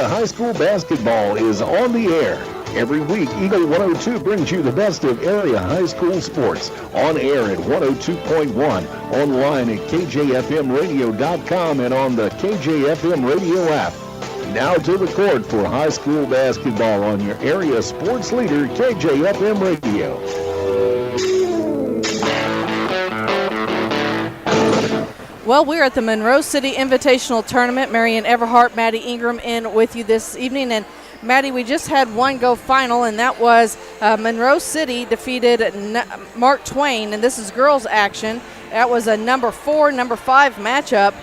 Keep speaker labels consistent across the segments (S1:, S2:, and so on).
S1: Area High School basketball is on the air. Every week, Eagle 102 brings you the best of area high school sports. On air at 102.1, online at kjfmradio.com, and on the KJFM radio app. Now to the court for high school basketball on your area sports leader, KJFM Radio.
S2: Well, we're at the Monroe City Invitational Tournament. Marion Everhart, Maddie Ingram in with you this evening. And Maddie, we just had one go final, and that was Monroe City defeated Mark Twain, and this is girls action. That was a number 4, number 5 matchup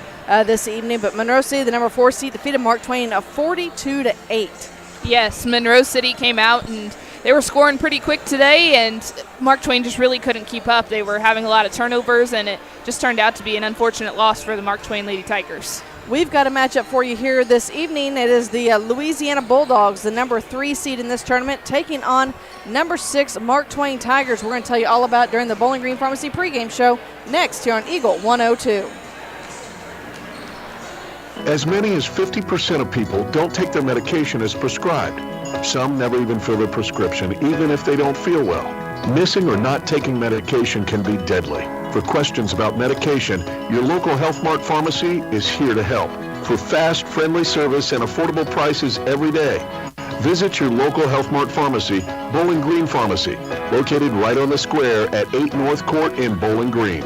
S2: this evening, but Monroe City, the number 4 seed, defeated Mark Twain 42-8.
S3: Yes, Monroe City came out and they were scoring pretty quick today, and Mark Twain just really couldn't keep up. They were having a lot of turnovers, and it just turned out to be an unfortunate loss for the Mark Twain Lady Tigers.
S2: We've got a matchup for you here this evening. It is the Louisiana Bulldogs, the number 3 seed in this tournament, taking on number 6 Mark Twain Tigers. We're going to tell you all about during the Bowling Green Pharmacy pregame show next here on Eagle 102.
S4: As many as 50% of people don't take their medication as prescribed. Some never even fill their prescription, even if they don't feel well. Missing or not taking medication can be deadly. For questions about medication, your local Health Mart pharmacy is here to help. For fast, friendly service and affordable prices every day, visit your local Health Mart pharmacy, Bowling Green Pharmacy, located right on the square at 8 North Court in Bowling Green.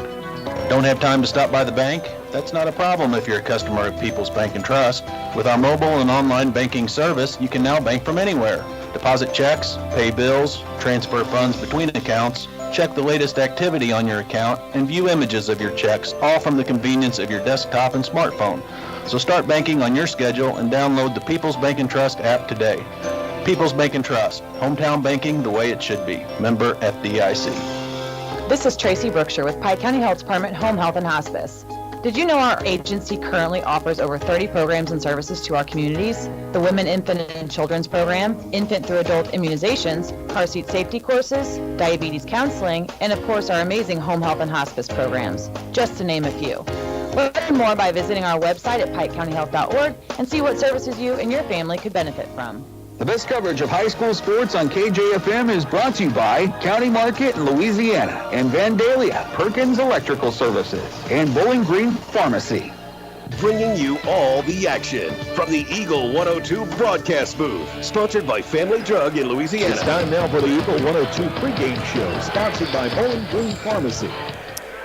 S5: Don't have time to stop by the bank? That's not a problem if you're a customer of People's Bank and Trust. With our mobile and online banking service, you can now bank from anywhere. Deposit checks, pay bills, transfer funds between accounts, check the latest activity on your account, and view images of your checks, all from the convenience of your desktop and smartphone. So start banking on your schedule and download the People's Bank and Trust app today. People's Bank and Trust, hometown banking the way it should be. Member FDIC.
S6: This is Tracy Brookshire with Pike County Health Department Home Health and Hospice. Did you know our agency currently offers over 30 programs and services to our communities? The Women, Infant, and Children's Program, infant through adult immunizations, car seat safety courses, diabetes counseling, and of course our amazing home health and hospice programs, just to name a few. Learn more by visiting our website at pikecountyhealth.org and see what services you and your family could benefit from.
S7: The best coverage of high school sports on KJFM is brought to you by County Market in Louisiana and Vandalia, Perkins Electrical Services, and Bowling Green Pharmacy.
S1: Bringing you all the action from the Eagle 102 broadcast booth, sponsored by Family Drug in Louisiana. It's time now for the Eagle 102 pregame show, sponsored by Bowling Green Pharmacy.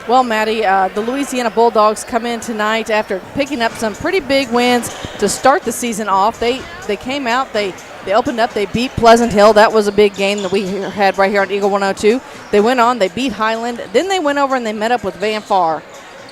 S2: Well, Maddie, the Louisiana Bulldogs come in tonight after picking up some pretty big wins to start the season off. They came out, they opened up, they beat Pleasant Hill. That was a big game that we had right here on Eagle 102. They went on, they beat Highland. Then they went over and they met up with Van Far,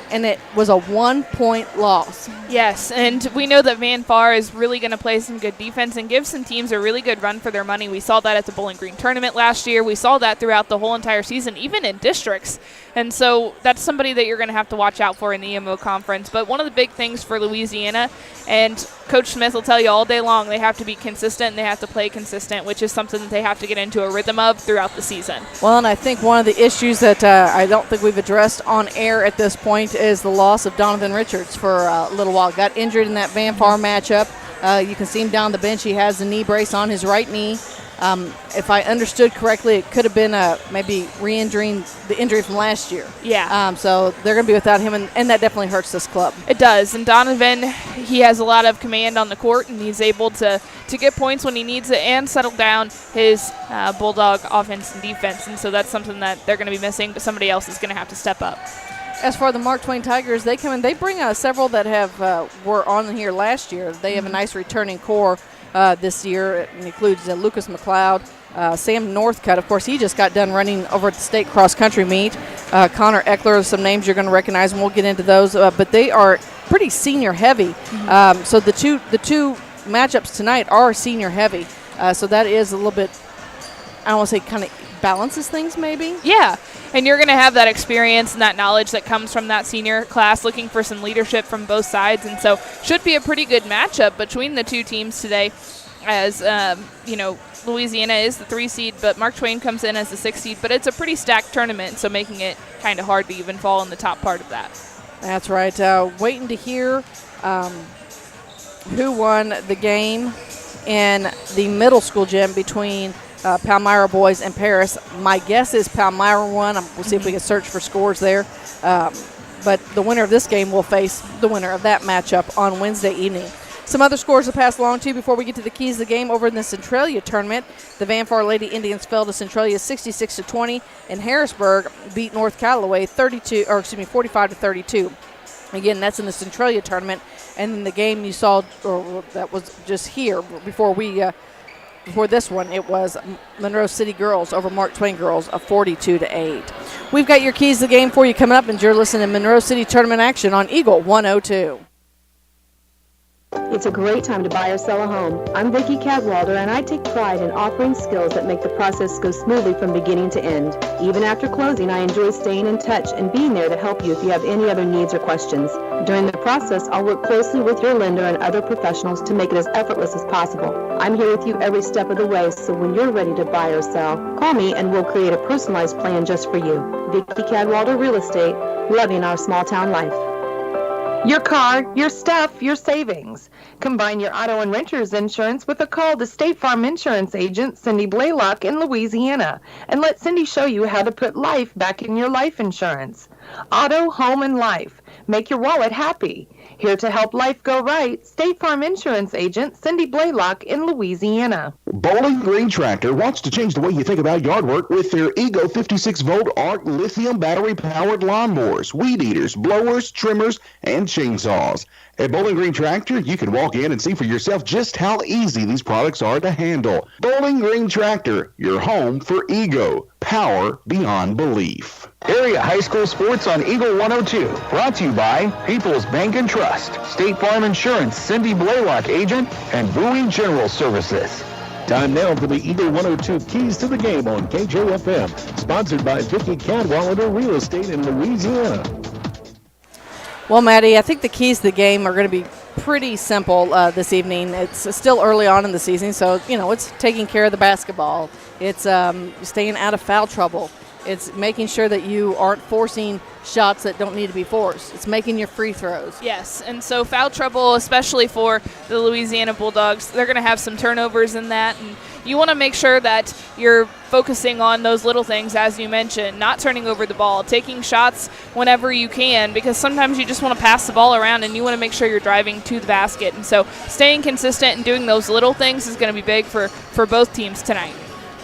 S2: and it was a 1-point loss.
S3: Yes, and we know that Van Far is really going to play some good defense and give some teams a really good run for their money. We saw that at the Bowling Green Tournament last year. We saw that throughout the whole entire season, even in districts. And so that's somebody that you're going to have to watch out for in the EMO conference. But one of the big things for Louisiana, and Coach Smith will tell you all day long, they have to be consistent and they have to play consistent, which is something that they have to get into a rhythm of throughout the season.
S2: Well, and I think one of the issues that I don't think we've addressed on air at this point is the loss of Donovan Richards for a little while. Got injured in that Van Far matchup. You can see him down the bench. He has the knee brace on his right knee. If I understood correctly, it could have been maybe re-injuring the injury from last year.
S3: Yeah.
S2: So they're going to be without him, and that definitely hurts this club.
S3: It does. And Donovan, he has a lot of command on the court, and he's able to get points when he needs it and settle down his Bulldog offense and defense. And so that's something that they're going to be missing, but somebody else is going to have to step up.
S2: As for the Mark Twain Tigers, they come in. They bring several that were on here last year. They have a nice returning core this year. It includes Lucas McLeod, Sam Northcutt. Of course, he just got done running over at the state cross-country meet. Connor Eckler, some names you're going to recognize, and we'll get into those. But they are pretty senior-heavy. So the two matchups tonight are senior-heavy. So that is a little bit, I don't want to say kind of balances things maybe.
S3: Yeah, and you're going to have that experience and that knowledge that comes from that senior class, looking for some leadership from both sides, and so should be a pretty good matchup between the two teams today. As Louisiana is the 3 seed, but Mark Twain comes in as the 6 seed, but it's a pretty stacked tournament, so making it kind of hard to even fall in the top part of that.
S2: That's right. Waiting to hear who won the game in the middle school gym between Palmyra boys and Paris. My guess is Palmyra won. We'll see if we can search for scores there. But the winner of this game will face the winner of that matchup on Wednesday evening. Some other scores to pass along to you before we get to the keys of the game. Over in the Centralia tournament, the Van Far Lady Indians fell to Centralia 66-20, and Harrisburg beat North Callaway 45-32. Again, that's in the Centralia tournament. And then the game you saw, or that was just here before this one, it was Monroe City Girls over Mark Twain Girls of 42-8. We've got your keys to the game for you coming up, and you're listening to Monroe City Tournament action on Eagle 102.
S8: It's a great time to buy or sell a home. I'm Vicki Cadwalder, and I take pride in offering skills that make the process go smoothly from beginning to end. Even after closing, I enjoy staying in touch and being there to help you if you have any other needs or questions. During the process, I'll work closely with your lender and other professionals to make it as effortless as possible. I'm here with you every step of the way, so when you're ready to buy or sell, call me and we'll create a personalized plan just for you. Vicki Cadwalder Real Estate, loving our small town life.
S9: Your car, your stuff, your savings. Combine your auto and renter's insurance with a call to State Farm Insurance agent Cindy Blaylock in Louisiana, and let Cindy show you how to put life back in your life insurance. Auto, home, and life. Make your wallet happy. Here to help life go right, State Farm Insurance agent Cindy Blaylock in Louisiana.
S1: Bowling Green Tractor wants to change the way you think about yard work with their Ego 56-volt ARC lithium battery-powered lawnmowers, weed eaters, blowers, trimmers, and chainsaws. At Bowling Green Tractor, you can walk in and see for yourself just how easy these products are to handle. Bowling Green Tractor, your home for Ego. Power beyond belief.
S7: Area high school sports on Eagle 102. Brought to you by People's Bank and Trust, State Farm Insurance, Cindy Blaylock agent, and Bowie General Services.
S1: Time now for the Eagle 102 Keys to the Game on KJFM. Sponsored by Vicki Cadwalder Real Estate in Louisiana.
S2: Well, Maddie, I think the keys to the game are going to be pretty simple this evening. It's still early on in the season, so, it's taking care of the basketball. It's staying out of foul trouble. It's making sure that you aren't forcing shots that don't need to be forced. It's making your free throws.
S3: Yes, and so foul trouble, especially for the Louisiana Bulldogs, they're going to have some turnovers in that, and you want to make sure that you're focusing on those little things, as you mentioned, not turning over the ball, taking shots whenever you can, because sometimes you just want to pass the ball around and you want to make sure you're driving to the basket. And so staying consistent and doing those little things is going to be big for both teams tonight.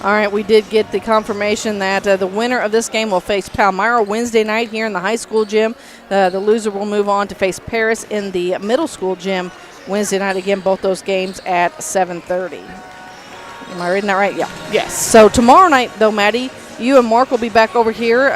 S2: All right, we did get the confirmation that the winner of this game will face Palmyra Wednesday night here in the high school gym. The loser will move on to face Paris in the middle school gym Wednesday night. Again, both those games at 7:30. Am I reading that right? Yeah.
S3: Yes.
S2: So tomorrow night, though, Maddie, you and Mark will be back over here.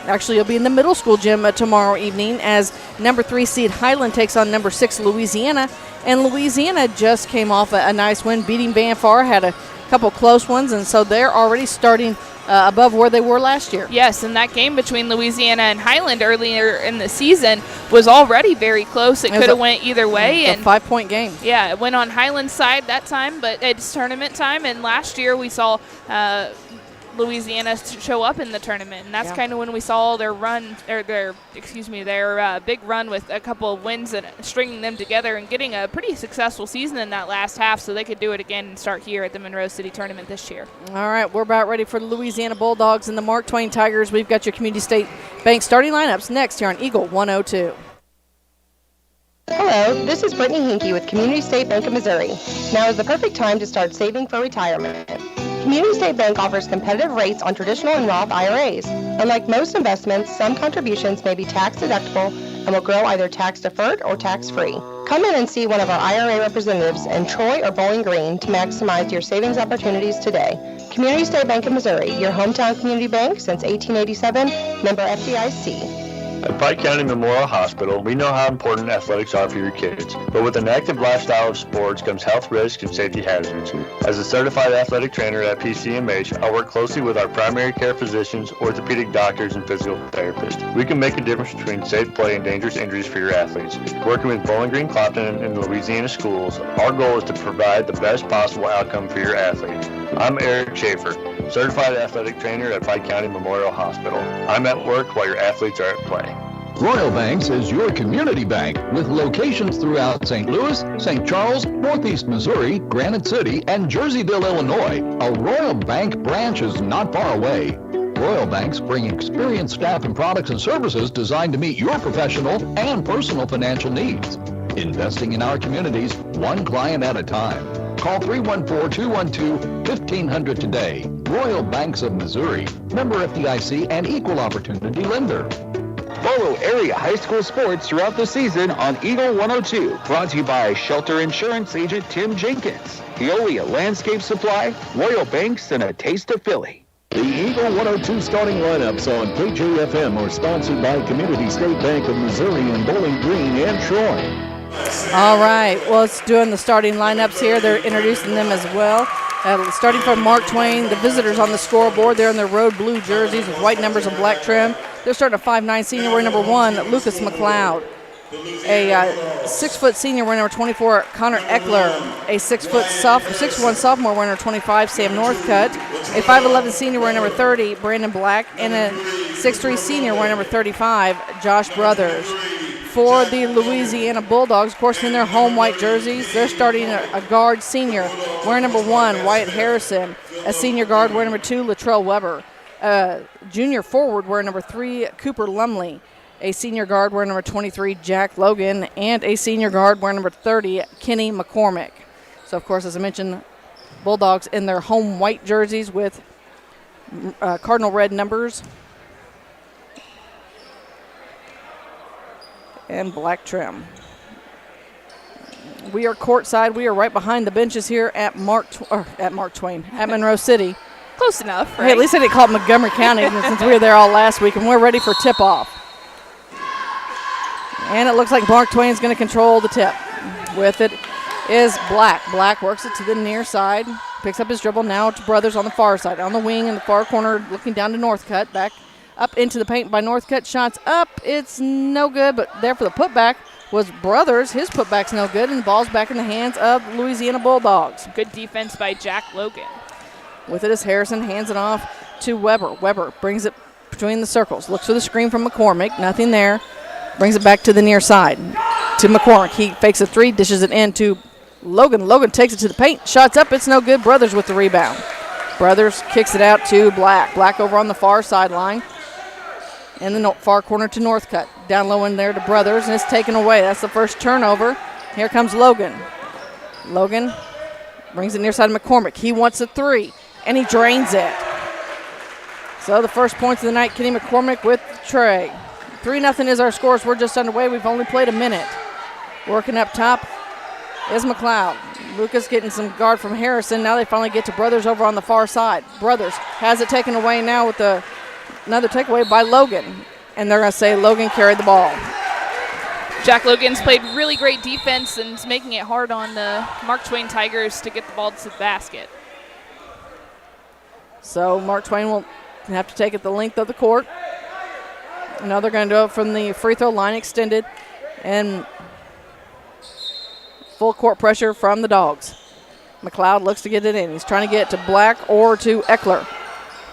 S2: Actually, you'll be in the middle school gym tomorrow evening as number 3 seed Highland takes on number 6 Louisiana. And Louisiana just came off a nice win, beating Van Far, had a couple close ones, and so they're already starting above where they were last year.
S3: Yes, and that game between Louisiana and Highland earlier in the season was already very close. It could have went either way.
S2: It was a 5-point game.
S3: Yeah, it went on Highland's side that time, but it's tournament time, and last year we saw Louisiana show up in the tournament, and that's kind of when we saw their run, or their big run with a couple of wins and stringing them together and getting a pretty successful season in that last half, so they could do it again and start here at the Monroe City Tournament this year.
S2: All right, we're about ready for the Louisiana Bulldogs and the Mark Twain Tigers. We've got your Community State Bank starting lineups next here on Eagle 102.
S10: Hello, this is Brittany Hinkey with Community State Bank of Missouri. Now is the perfect time to start saving for retirement. Community State Bank offers competitive rates on traditional and Roth IRAs. Unlike most investments, some contributions may be tax deductible and will grow either tax deferred or tax free. Come in and see one of our IRA representatives in Troy or Bowling Green to maximize your savings opportunities today. Community State Bank of Missouri, your hometown community bank since 1887, member FDIC.
S11: At Pike County Memorial Hospital, we know how important athletics are for your kids, but with an active lifestyle of sports comes health risks and safety hazards. As a certified athletic trainer at PCMH, I work closely with our primary care physicians, orthopedic doctors, and physical therapists. We can make a difference between safe play and dangerous injuries for your athletes. Working with Bowling Green Clopton and Louisiana schools, our goal is to provide the best possible outcome for your athlete. I'm Eric Schaefer, certified athletic trainer at Pike County Memorial Hospital. I'm at work while your athletes are at play.
S7: Royal Banks is your community bank with locations throughout St. Louis, St. Charles, Northeast Missouri, Granite City, and Jerseyville, Illinois. A Royal Bank branch is not far away. Royal Banks bring experienced staff and products and services designed to meet your professional and personal financial needs. Investing in our communities, one client at a time. Call 314-212-1500 today. Royal Banks of Missouri. Member FDIC and equal opportunity lender.
S12: Follow area high school sports throughout the season on Eagle 102. Brought to you by Shelter Insurance Agent Tim Jenkins, Veolia Landscape Supply, Royal Banks, and a taste of Philly.
S1: The Eagle 102 starting lineups on KJFM are sponsored by Community State Bank of Missouri in Bowling Green and Troy.
S2: All right, well, it's doing the starting lineups here. They're introducing them as well. Starting from Mark Twain, the visitors on the scoreboard. They're in their road blue jerseys with white numbers and black trim. They're starting a 5'9" senior wearing number 1, Lucas McLeod. A 6-foot senior wearing number 24, Connor Eckler. A 6'1" sophomore wearing number 25, Sam Northcutt. A 5'11" senior wearing number 30, Brandon Black. And a 6'3" senior wearing number 35, Josh Brothers. For the Louisiana Bulldogs, of course, in their home white jerseys, they're starting a guard senior wearing number 1, Wyatt Harrison. A senior guard wearing number 2, Latrell Weber. Junior forward wearing number 3, Cooper Lumley. A senior guard wearing number 23, Jack Logan. And a senior guard wearing number 30, Kenny McCormick. So, of course, as I mentioned, Bulldogs in their home white jerseys with cardinal red numbers and black trim. We are courtside. We are right behind the benches here at Monroe City.
S3: Close enough, right?
S2: Hey, at least I didn't call it Montgomery County since we were there all last week, and we're ready for tip-off. And it looks like Mark Twain's going to control the tip. With it is Black. Black works it to the near side, picks up his dribble. Now to Brothers on the far side. On the wing in the far corner, looking down to Northcutt. Back up into the paint by Northcutt. Shots up. It's no good, but there for the putback was Brothers. His putback's no good, and the ball's back in the hands of Louisiana Bulldogs.
S3: Good defense by Jack Logan.
S2: With it is Harrison, hands it off to Weber. Weber brings it between the circles. Looks for the screen from McCormick. Nothing there. Brings it back to the near side to McCormick. He fakes a 3, dishes it in to Logan. Logan takes it to the paint. Shots up. It's no good. Brothers with the rebound. Brothers kicks it out to Black. Black over on the far sideline. In the far corner to Northcutt. Down low in there to Brothers, and it's taken away. That's the first turnover. Here comes Logan. Logan brings it near side of McCormick. He wants a 3, and he drains it. So the first points of the night, Kenny McCormick with Trey. 3-0 is our scores. We're just underway. We've only played a minute. Working up top is McLeod. Lucas getting some guard from Harrison. Now they finally get to Brothers over on the far side. Brothers has it taken away now with another takeaway by Logan. And they're going to say Logan carried the ball.
S3: Jack Logan's played really great defense and is making it hard on the Mark Twain Tigers to get the ball to the basket.
S2: So Mark Twain will have to take it the length of the court. Now they're going to do it from the free throw line extended. And full court pressure from the Dogs. McLeod looks to get it in. He's trying to get it to Black or to Eckler.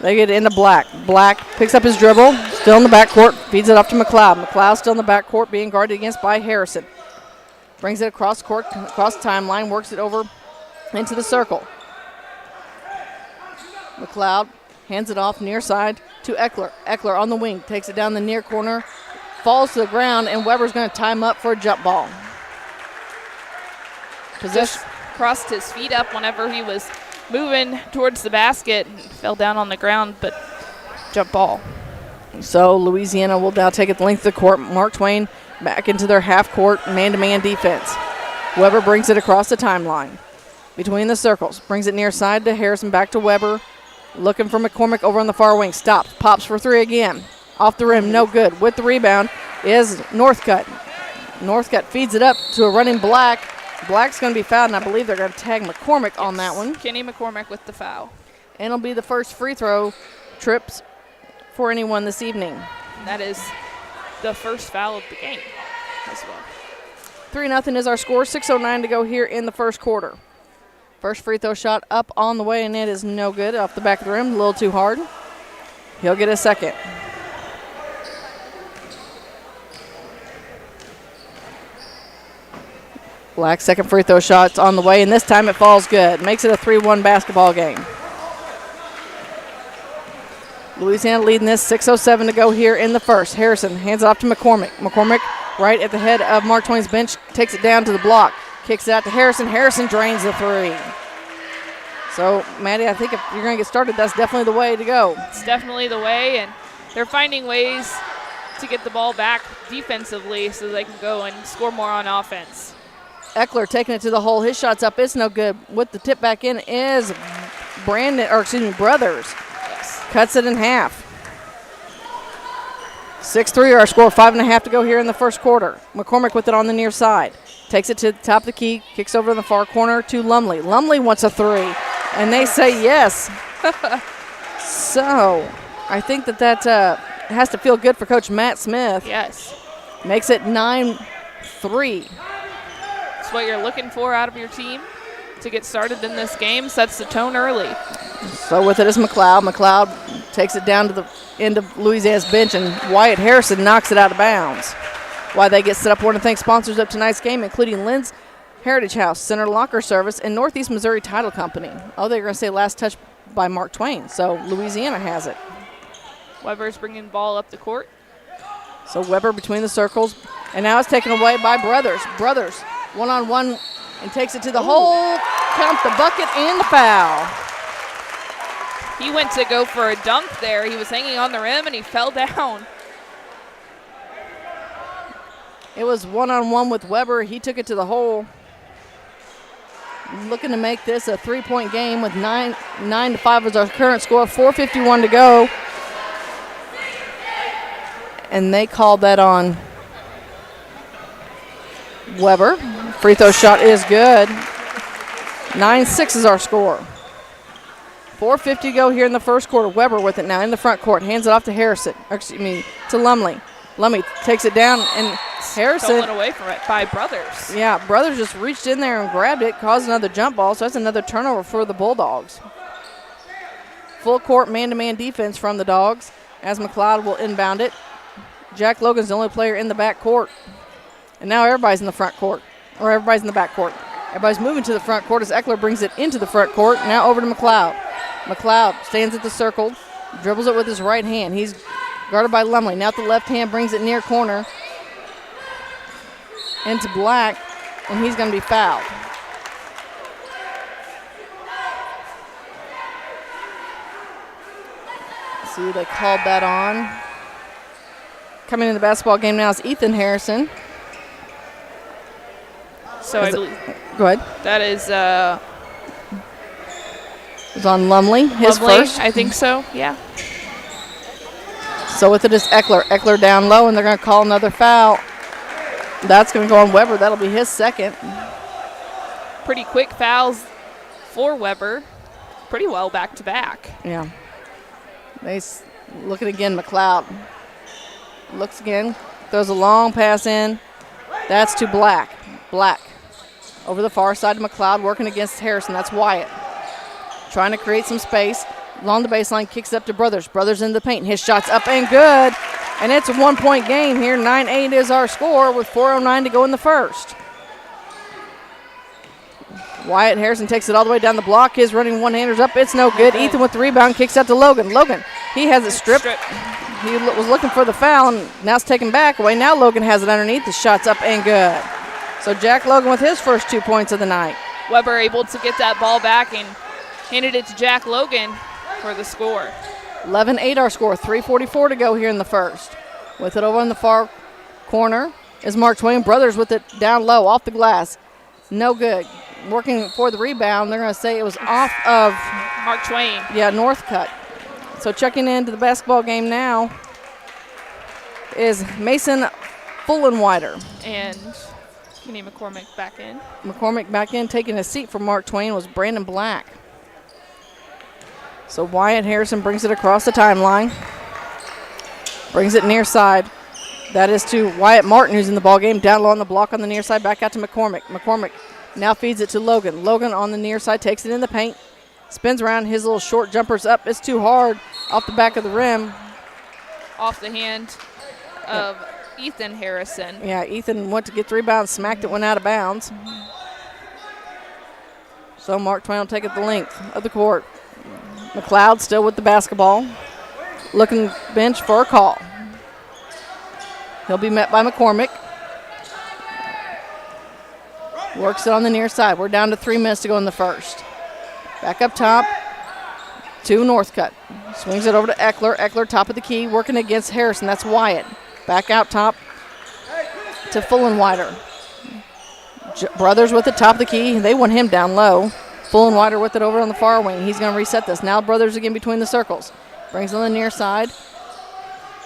S2: They get it into Black. Black picks up his dribble, still in the backcourt, feeds it off to McLeod. McLeod still in the backcourt, being guarded against by Harrison. Brings it across court, across the timeline, works it over into the circle. McLeod hands it off near side to Eckler. Eckler on the wing, takes it down the near corner, falls to the ground, and Weber's going to time up for a jump ball.
S3: Just crossed his feet up whenever he was moving towards the basket and fell down on the ground, but jump ball.
S2: So Louisiana will now take it the length of the court. Mark Twain back into their half-court man-to-man defense. Weber brings it across the timeline. Between the circles. Brings it near side to Harrison, back to Weber. Looking for McCormick over on the far wing. Stops. Pops for 3 again. Off the rim. No good. With the rebound is Northcutt. Northcutt feeds it up to a running Black. Black's going to be fouled, and I believe they're going to tag McCormick on that one.
S3: Kenny McCormick with the foul.
S2: And it'll be the first free throw trips for anyone this evening.
S3: That is the first foul of the game as well.
S2: 3-0 is our score. 6:09 to go here in the first quarter. First free throw shot up on the way, and it is no good. Off the back of the rim, a little too hard. He'll get a second. Black's second free throw shot's on the way, and this time it falls good. Makes it a 3-1 basketball game. Louisiana leading this, 6:07 to go here in the first. Harrison hands it off to McCormick. McCormick right at the head of Mark Twain's bench, takes it down to the block, kicks it out to Harrison. Harrison drains the three. So, Maddie, I think if you're going to get started, that's definitely the way to go.
S3: It's definitely the way, and they're finding ways to get the ball back defensively so they can go and score more on offense.
S2: Eckler taking it to the hole. His shot's up. It's no good. With the tip back in is Brothers.
S3: Yes.
S2: Cuts it in half. 6-3 our score. 5.5 to go here in the first quarter. McCormick with it on the near side. Takes it to the top of the key. Kicks over in the far corner to Lumley. Lumley wants a three, and they say yes. So I think that has to feel good for Coach Matt Smith.
S3: Yes.
S2: Makes it 9-3.
S3: It's what you're looking for out of your team to get started in this game. Sets the tone early.
S2: So with it is McLeod. McLeod takes it down to the end of Louisiana's bench, and Wyatt Harrison knocks it out of bounds. While they get set up, I want to thank sponsors of tonight's game, including Lynn's Heritage House, Center Locker Service, and Northeast Missouri Title Company. Oh, they're going to say last touch by Mark Twain, so Louisiana has it.
S3: Weber's bringing the ball up the court.
S2: So Weber between the circles, and now it's taken away by Brothers. Brothers one-on-one and takes it to the hole. Count the bucket and the foul.
S3: He went to go for a dunk there. He was hanging on the rim, and he fell down.
S2: It was one-on-one with Weber. He took it to the hole. Looking to make this a three-point game with 9-5 is our current score. 4:51 to go. And they called that on Weber. Free throw shot is good. 9-6 is our score. 4:50 to go here in the first quarter. Weber with it now in the front court. Hands it off to to Lumley. Lumley takes it down, and Harrison.
S3: Stolen away from it by Brothers.
S2: Yeah, Brothers just reached in there and grabbed it, caused another jump ball, so that's another turnover for the Bulldogs. Full court man-to-man defense from the Dogs as McLeod will inbound it. Jack Logan's the only player in the back court. And now everybody's in the front court, or everybody's in the back court. Everybody's moving to the front court as Eckler brings it into the front court. Now over to McLeod. McLeod stands at the circle, dribbles it with his right hand. He's guarded by Lumley. Now at the left hand, brings it near corner into Black, and he's going to be fouled. See, they called that on. Coming in the basketball game now is Ethan Harrison.
S3: So I believe.
S2: Go ahead.
S3: That is.
S2: It's on Lumley, his first.
S3: I think so, yeah.
S2: So with it is Eckler. Eckler down low, and they're going to call another foul. That's going to go on Weber. That'll be his second.
S3: Pretty quick fouls for Weber. Pretty well back-to-back.
S2: Yeah. Looking again, McLeod. Looks again. Throws a long pass in. That's to Black. Black. Over the far side of McLeod, working against Harrison. That's Wyatt. Trying to create some space. Along the baseline, kicks up to Brothers. Brothers in the paint. His shot's up and good. And it's a one-point game here. 9-8 is our score with 4:09 to go in the first. Wyatt Harrison takes it all the way down the block. His running one-handers up. It's no good. Ethan with the rebound, kicks out to Logan. Logan, he has it stripped. He was looking for the foul, and now it's taken back away. Now Logan has it underneath. The shot's up and good. So Jack Logan with his first 2 points of the night.
S3: Weber able to get that ball back and handed it to Jack Logan for the score.
S2: 11-8 our score. 3:44 to go here in the first. With it over in the far corner is Mark Twain. Brothers with it down low off the glass. No good. Working for the rebound. They're going to say it was off of
S3: Mark Twain.
S2: Yeah, Northcutt. So checking into the basketball game now is Mason Fullenwider.
S3: And Kenny McCormick back in.
S2: McCormick back in, taking a seat for Mark Twain was Brandon Black. So Wyatt Harrison brings it across the timeline. Brings it near side. That is to Wyatt Martin, who's in the ball game. Down low on the block on the near side, back out to McCormick. McCormick now feeds it to Logan. Logan on the near side, takes it in the paint. Spins around, his little short jumper's up. It's too hard off the back of the rim.
S3: Off the hand of Ethan Harrison.
S2: Yeah, Ethan went to get the rebound, smacked it, went out of bounds. So Mark Twain will take it the length of the court. McLeod still with the basketball. Looking bench for a call. He'll be met by McCormick. Works it on the near side. We're down to 3 minutes to go in the first. Back up top to Northcutt. Swings it over to Eckler. Eckler top of the key, working against Harrison. That's Wyatt. Back out top to Fullenwider. Brothers with the top of the key. They want him down low. Fullenwider with it over on the far wing. He's going to reset this. Now Brothers again between the circles. Brings it on the near side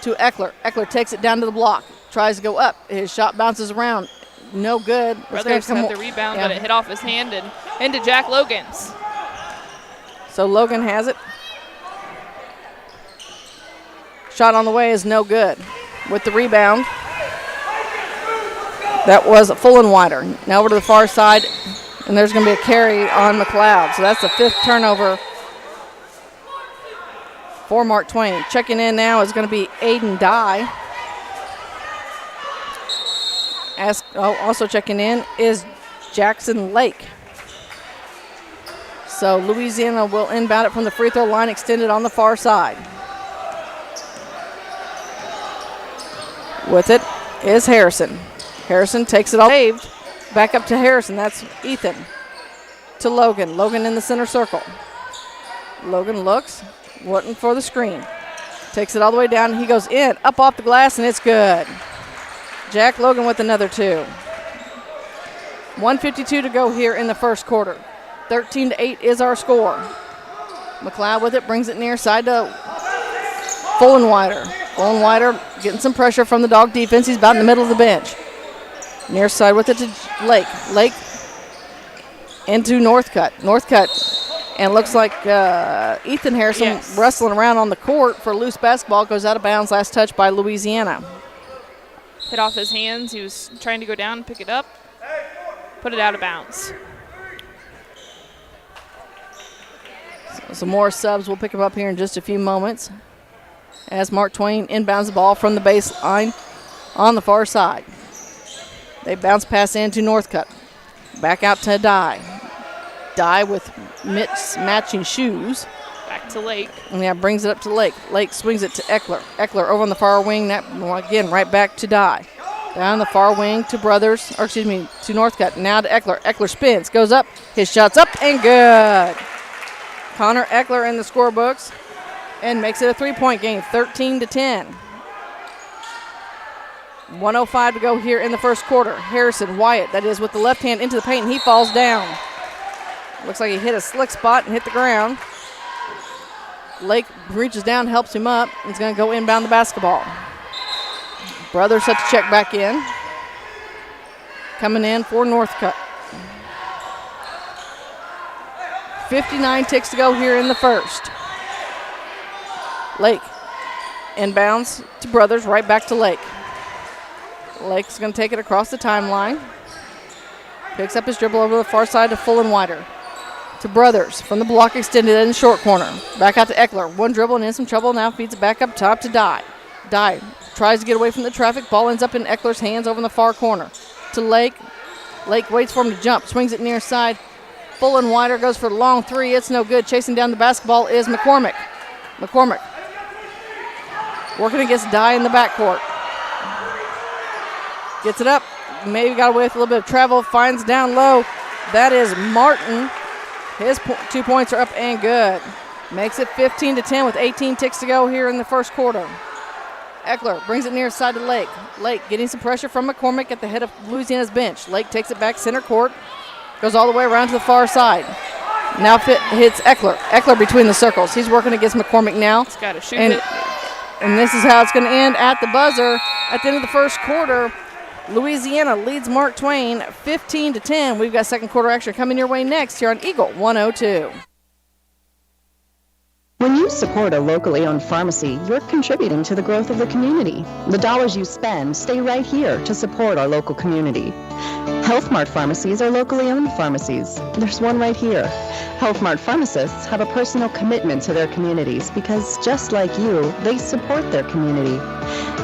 S2: to Eckler. Eckler takes it down to the block. Tries to go up. His shot bounces around. No good.
S3: Brothers got the rebound, but it hit off his hand and into Jack Logan's.
S2: So Logan has it. Shot on the way is no good. With the rebound, that was Fullenwider. Now over to the far side, and there's going to be a carry on McLeod. So that's the 5th turnover for Mark Twain. Checking in now is going to be Aiden Dye. Also checking in is Jackson Lake. So Louisiana will inbound it from the free throw line, extended on the far side. With it is Harrison. Harrison takes it all saved. Back up to Harrison. That's Ethan. To Logan. Logan in the center circle. Logan looks, wanting for the screen. Takes it all the way down. He goes in, up off the glass, and it's good. Jack Logan with another 2. 1:52 to go here in the first quarter. 13-8 is our score. McLeod with it, brings it near side to Fullenwider. Fullenwider getting some pressure from the Dog defense. He's about in the middle of the bench. Near side with it to Lake. Lake into Northcutt. Northcutt, and looks like Ethan Harrison wrestling around on the court for loose basketball. Goes out of bounds. Last touch by Louisiana.
S3: Hit off his hands. He was trying to go down and pick it up. Put it out of bounds.
S2: So some more subs. We'll pick them up here in just a few moments. As Mark Twain inbounds the ball from the baseline on the far side. They bounce pass into Northcutt. Back out to Dye. Dye with matching shoes.
S3: Back to Lake.
S2: And yeah, brings it up to Lake. Lake swings it to Eckler. Eckler over on the far wing. That again right back to Dye. Down the far wing to Brothers, or excuse me, to Northcutt. Now to Eckler. Eckler spins, goes up. His shot's up and good. Connor Eckler in the scorebooks and makes it a 3-point game, 13-10. 1:05 to go here in the first quarter. Harrison Wyatt, that is with the left hand into the paint, and he falls down. Looks like he hit a slick spot and hit the ground. Lake reaches down, helps him up. He's going to go inbound the basketball. Brothers set to check back in. Coming in for Northcutt. 59 ticks to go here in the first. Lake inbounds to Brothers, right back to Lake. Lake's going to take it across the timeline. Picks up his dribble over the far side to Fullenwider. To Brothers from the block extended in the short corner. Back out to Eckler. One dribble and in some trouble. Now feeds it back up top to Dye. Dye tries to get away from the traffic. Ball ends up in Eckler's hands over in the far corner. To Lake. Lake waits for him to jump. Swings it near side. Fullenwider goes for the long 3. It's no good. Chasing down the basketball is McCormick. McCormick working against Dye in the backcourt. Gets it up. Maybe got away with a little bit of travel. Finds down low. That is Martin. His 2 points are up and good. Makes it 15-10 with 18 ticks to go here in the first quarter. Eckler brings it near side to Lake. Lake getting some pressure from McCormick at the head of Louisiana's bench. Lake takes it back center court. Goes all the way around to the far side. Now hits Eckler. Eckler between the circles. He's working against McCormick now.
S3: He's got to shoot it.
S2: And this is how it's going to end at the buzzer at the end of the first quarter. Louisiana leads Mark Twain 15-10. We've got second quarter action coming your way next here on Eagle 102.
S13: When you support a locally owned pharmacy, you're contributing to the growth of the community. The dollars you spend stay right here to support our local community. Health Mart pharmacies are locally owned pharmacies. There's one right here. Health Mart pharmacists have a personal commitment to their communities because, just like you, they support their community.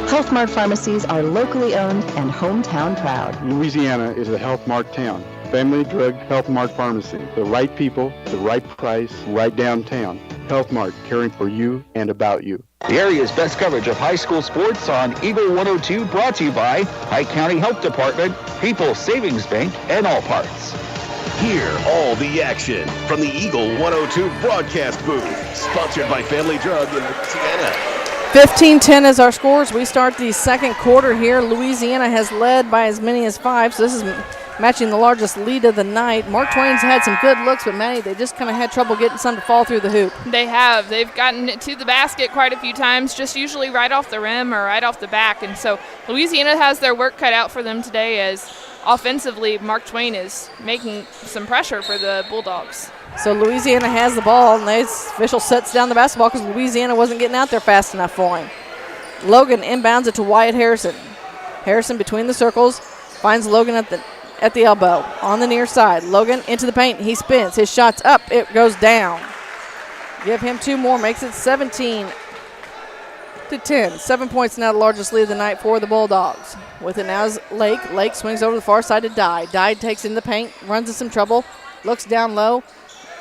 S13: Health Mart pharmacies are locally owned and hometown proud.
S14: Louisiana is a Health Mart town. Family Drug Health Mart Pharmacy. The right people, the right price, right downtown. Health Mart, caring for you and about you.
S12: The area's best coverage of high school sports on Eagle 102, brought to you by Pike County Health Department, People's Savings Bank, and All Parts.
S1: Hear all the action from the Eagle 102 broadcast booth. Sponsored by Family Drug in Louisiana.
S2: 15-10 is our scores. We start the second quarter here. Louisiana has led by as many as 5, so this is matching the largest lead of the night. Mark Twain's had some good looks, but Maddie, they just kind of had trouble getting some to fall through the hoop.
S3: They have. They've gotten it to the basket quite a few times, just usually right off the rim or right off the back. And so Louisiana has their work cut out for them today, as offensively Mark Twain is making some pressure for the Bulldogs.
S2: So Louisiana has the ball, and the official sets down the basketball because Louisiana wasn't getting out there fast enough for him. Logan inbounds it to Wyatt Harrison. Harrison between the circles finds Logan at the elbow on the near side. Logan into the paint. He spins. His shot's up. It goes down. Give him 2 more. Makes it 17-10. 7 points now, the largest lead of the night for the Bulldogs. With it now is Lake. Lake swings over to the far side to Dye. Dye takes in the paint, runs into some trouble, looks down low.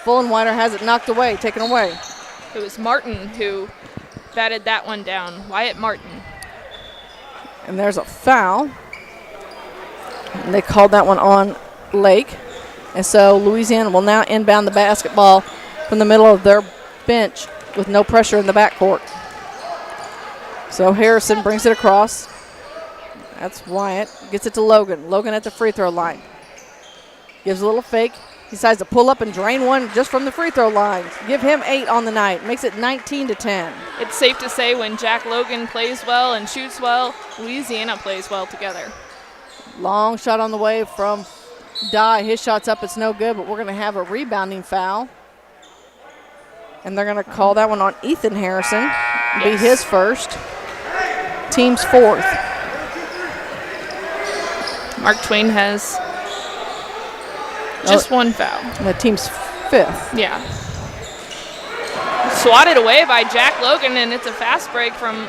S2: Fullenweider has it knocked away, taken away.
S3: It was Martin who batted that one down. Wyatt Martin.
S2: And there's a foul. And they called that one on Lake. And so Louisiana will now inbound the basketball from the middle of their bench with no pressure in the backcourt. So Harrison brings it across. That's Wyatt. Gets it to Logan. Logan at the free throw line. Gives a little fake. He decides to pull up and drain one just from the free throw line. Give him 8 on the night. Makes it 19-10.
S3: It's safe to say when Jack Logan plays well and shoots well, Louisiana plays well together.
S2: Long shot on the way from Dye. His shot's up. It's no good, but we're going to have a rebounding foul. And they're going to call that one on Ethan Harrison. Yes. Be his first. Team's 4th.
S3: Mark Twain has just 1 foul.
S2: And the team's 5th.
S3: Yeah. Swatted away by Jack Logan, and it's a fast break from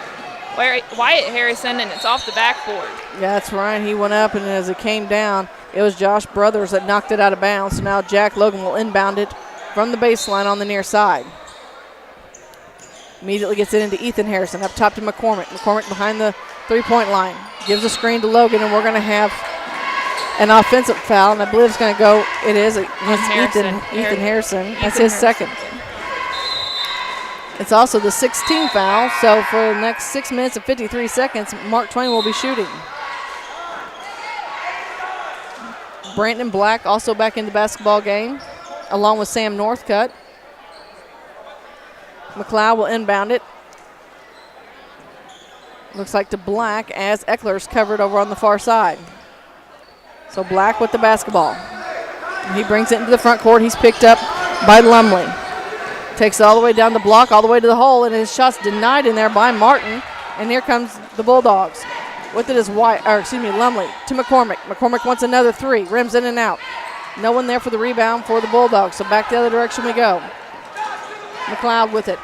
S3: Wyatt Harrison, and it's off the backboard.
S2: Yeah, that's right. He went up, and as it came down, it was Josh Brothers that knocked it out of bounds. So now Jack Logan will inbound it from the baseline on the near side. Immediately gets it into Ethan Harrison. Up top to McCormick. McCormick behind the three-point line. Gives a screen to Logan, and we're going to have an offensive foul, and I believe it's going to go. It is against Ethan Harrison. That's his second. It's also the 16th foul, so for the next 6 minutes and 53 seconds, Mark Twain will be shooting. Brandon Black also back in the basketball game, along with Sam Northcutt. McLeod will inbound it. Looks like to Black as Eckler's covered over on the far side. So Black with the basketball. He brings it into the front court. He's picked up by Lumley. Takes it all the way down the block, all the way to the hole, and his shot's denied in there by Martin. And here comes the Bulldogs. With it is Lumley to McCormick. McCormick wants another 3. Rims in and out. No one there for the rebound for the Bulldogs. So back the other direction we go. McLeod with it.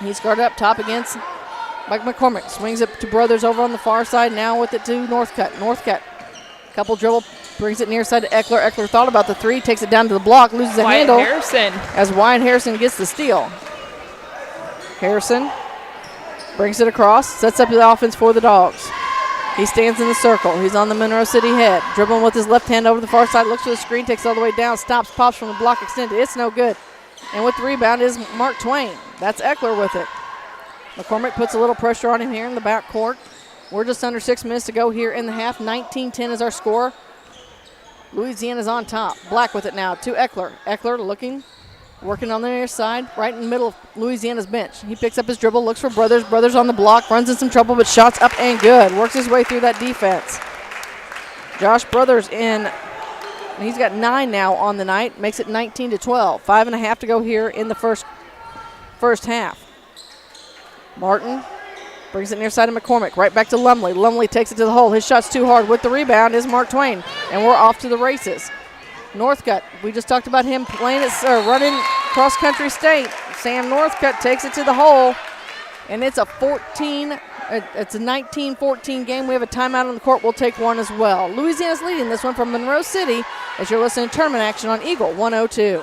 S2: He's guarded up top against Mike McCormick. Swings it to Brothers over on the far side. Now with it to Northcutt. Northcutt. Couple dribble. Brings it near side to Eckler. Eckler thought about the 3. Takes it down to the block. Loses the handle.
S3: Harrison.
S2: As Wyatt Harrison gets the steal. Harrison brings it across. Sets up the offense for the Dogs. He stands in the circle. He's on the Monroe City head. Dribbling with his left hand over the far side. Looks for the screen. Takes it all the way down. Stops. Pops from the block extended. It's no good. And with the rebound is Mark Twain. That's Eckler with it. McCormick puts a little pressure on him here in the backcourt. We're just under 6 minutes to go here in the half. 19-10 is our score. Louisiana's on top. Black with it now to Eckler. Eckler looking, working on the near side, right in the middle of Louisiana's bench. He picks up his dribble, looks for Brothers. Brothers on the block, runs in some trouble, but shots up and good. Works his way through that defense. Josh Brothers in. He's got 9 now on the night. Makes it 19-12. 5.5 to go here in the first half. Martin brings it near side of McCormick. Right back to Lumley. Lumley takes it to the hole. His shot's too hard. With the rebound is Mark Twain. And we're off to the races. Northcutt, we just talked about him playing running cross-country state. Sam Northcutt takes it to the hole, and it's a 19-14 game. We have a timeout on the court. We'll take one as well. Louisiana's leading this one from Monroe City as you're listening to tournament action on Eagle 102.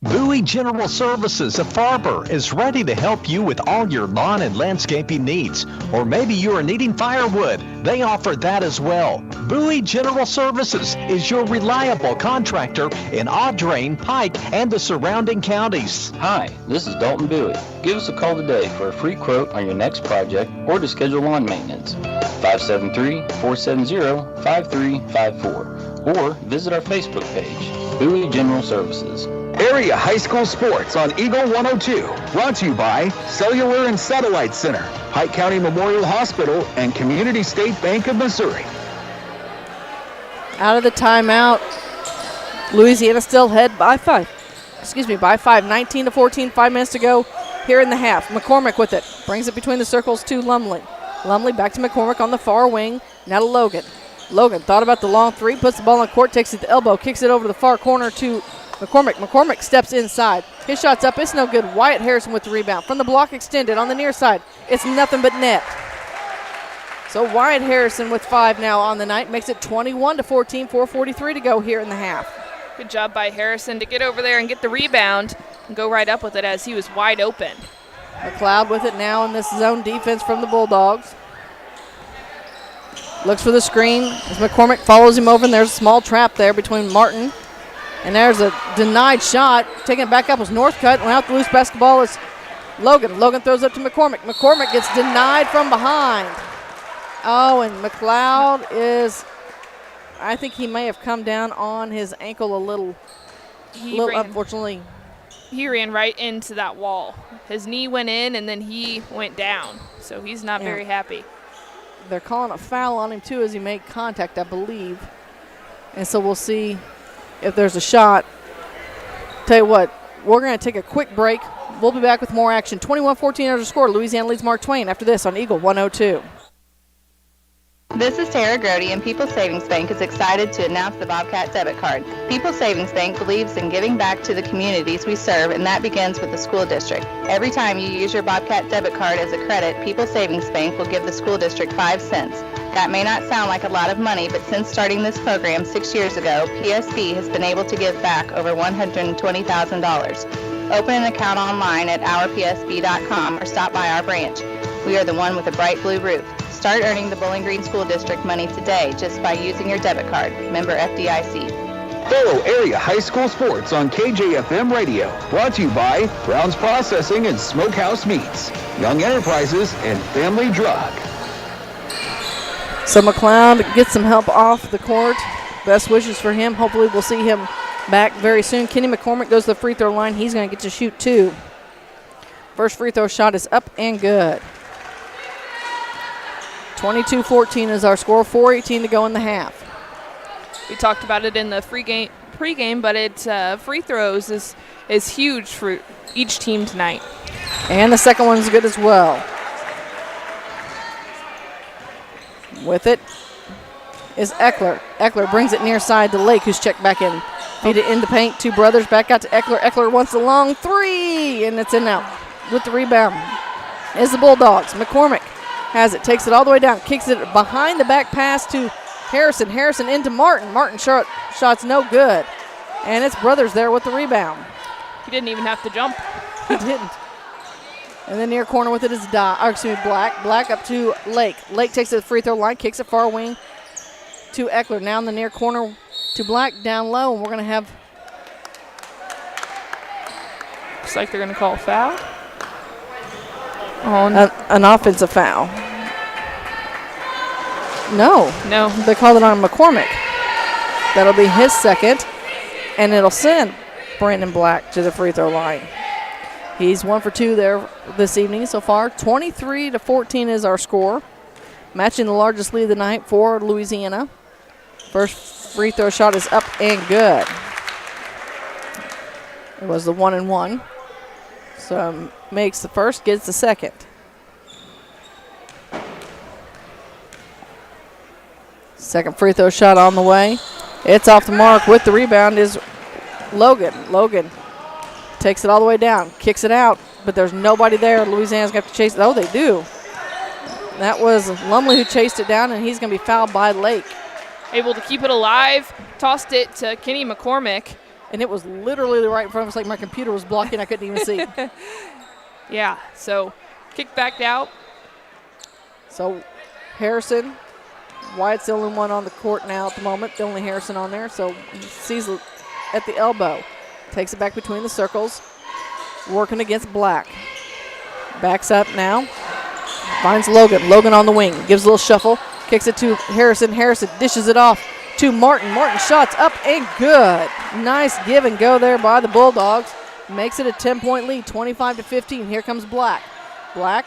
S15: Bowie General Services of Farber is ready to help you with all your lawn and landscaping needs. Or maybe you are needing firewood. They offer that as well. Bowie General Services is your reliable contractor in Audrain, Pike, and the surrounding counties.
S16: Hi, this is Dalton Bowie. Give us a call today for a free quote on your next project or to schedule lawn maintenance. 573-470-5354 or visit our Facebook page, Bowie General Services.
S12: Area high school sports on Eagle 102. Brought to you by Cellular and Satellite Center, Pike County Memorial Hospital, and Community State Bank of Missouri.
S2: Out of the timeout, Louisiana still ahead by 5. 19-14, 5 minutes to go here in the half. McCormick with it. Brings it between the circles to Lumley. Lumley back to McCormick on the far wing. Now to Logan. Logan thought about the long three, puts the ball on court, takes it to the elbow, kicks it over to the far corner to McCormick. McCormick steps inside. His shot's up. It's no good. Wyatt Harrison with the rebound. From the block extended on the near side. It's nothing but net. So Wyatt Harrison with 5 now on the night. Makes it 21-14, 4:43 to go here in the half.
S3: Good job by Harrison to get over there and get the rebound and go right up with it as he was wide open.
S2: McLeod with it now in this zone defense from the Bulldogs. Looks for the screen as McCormick follows him over, and there's a small trap there between Martin. And there's a denied shot. Taking it back up was Northcutt. Went out the loose basketball is Logan. Logan throws up to McCormick. McCormick gets denied from behind. Oh, and McLeod is, I think he may have come down on his ankle a little unfortunately.
S3: He ran right into that wall. His knee went in, and then he went down. So he's not very happy.
S2: They're calling a foul on him, too, as he made contact, I believe. And so we'll see if there's a shot. Tell you what, we're going to take a quick break. We'll be back with more action. 21-14 as a score. Louisiana leads Mark Twain after this on Eagle 102.
S17: This is Tara Grody, and People's Savings Bank is excited to announce the Bobcat debit card. People's Savings Bank believes in giving back to the communities we serve, and that begins with the school district. Every time you use your Bobcat debit card as a credit, People's Savings Bank will give the school district 5 cents. That may not sound like a lot of money, but since starting this program 6 years ago, PSB has been able to give back over $120,000. Open an account online at ourpsb.com or stop by our branch. We are the one with a bright blue roof. Start earning the Bowling Green School District money today just by using your debit card. Member FDIC.
S12: Follow area high school sports on KJFM Radio. Brought to you by Brown's Processing and Smokehouse Meats, Young Enterprises, and Family Drug.
S2: So McLeod gets some help off the court. Best wishes for him. Hopefully we'll see him back very soon. Kenny McCormick goes to the free throw line. He's going to get to shoot 2. First free throw shot is up and good. 22-14 is our score. 4:18 to go in the half.
S3: We talked about it in the pregame, but it's free throws is huge for each team tonight.
S2: And the second one's good as well. With it is Eckler. Eckler brings it near side to Lake, who's checked back in. Feed it in the paint. 2 brothers back out to Eckler. Eckler wants a long 3, and it's in now. With the rebound is the Bulldogs. McCormick has it, takes it all the way down, kicks it behind the back pass to Harrison. Harrison into Martin. Martin shot's no good. And it's brothers there with the rebound.
S3: He didn't even have to jump.
S2: He didn't. And then near corner with it is Black. Black up to Lake. Lake takes it to the free throw line, kicks it far wing to Eckler. Now in the near corner to Black down low, and we're going to have.
S3: Looks like they're going to call a foul.
S2: An offensive foul. No. They called it on McCormick. That'll be his second, and it'll send Brandon Black to the free throw line. He's 1 for 2 there this evening so far. 23-14 is our score, matching the largest lead of the night for Louisiana. First free throw shot is up and good. It was the 1-and-1. So makes the first, gets the second. Second free throw shot on the way. It's off the mark. With the rebound is Logan. Logan takes it all the way down, kicks it out, but there's nobody there. Louisiana's going to have to chase it. Oh, they do. That was Lumley who chased it down, and he's going to be fouled by Lake.
S3: Able to keep it alive, tossed it to Kenny McCormick.
S2: And it was literally right in front of us, like my computer was blocking. I couldn't even see.
S3: Yeah, so kick back out.
S2: So Harrison, Wyatt's the only one on the court now at the moment, the only Harrison on there. So he sees it at the elbow. Takes it back between the circles, working against Black. Backs up now. Finds Logan. Logan on the wing. Gives a little shuffle. Kicks it to Harrison. Harrison dishes it off to Martin. Martin shots up and good. Nice give and go there by the Bulldogs. Makes it a 10-point lead, 25-15. Here comes Black. Black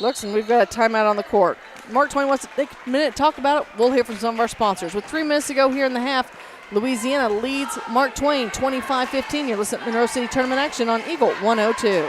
S2: looks, and we've got a timeout on the court. Mark Twain wants to take a minute to talk about it. We'll hear from some of our sponsors. With 3 minutes to go here in the half, Louisiana leads Mark Twain 25-15. You're listening to Monroe City Tournament action on Eagle 102.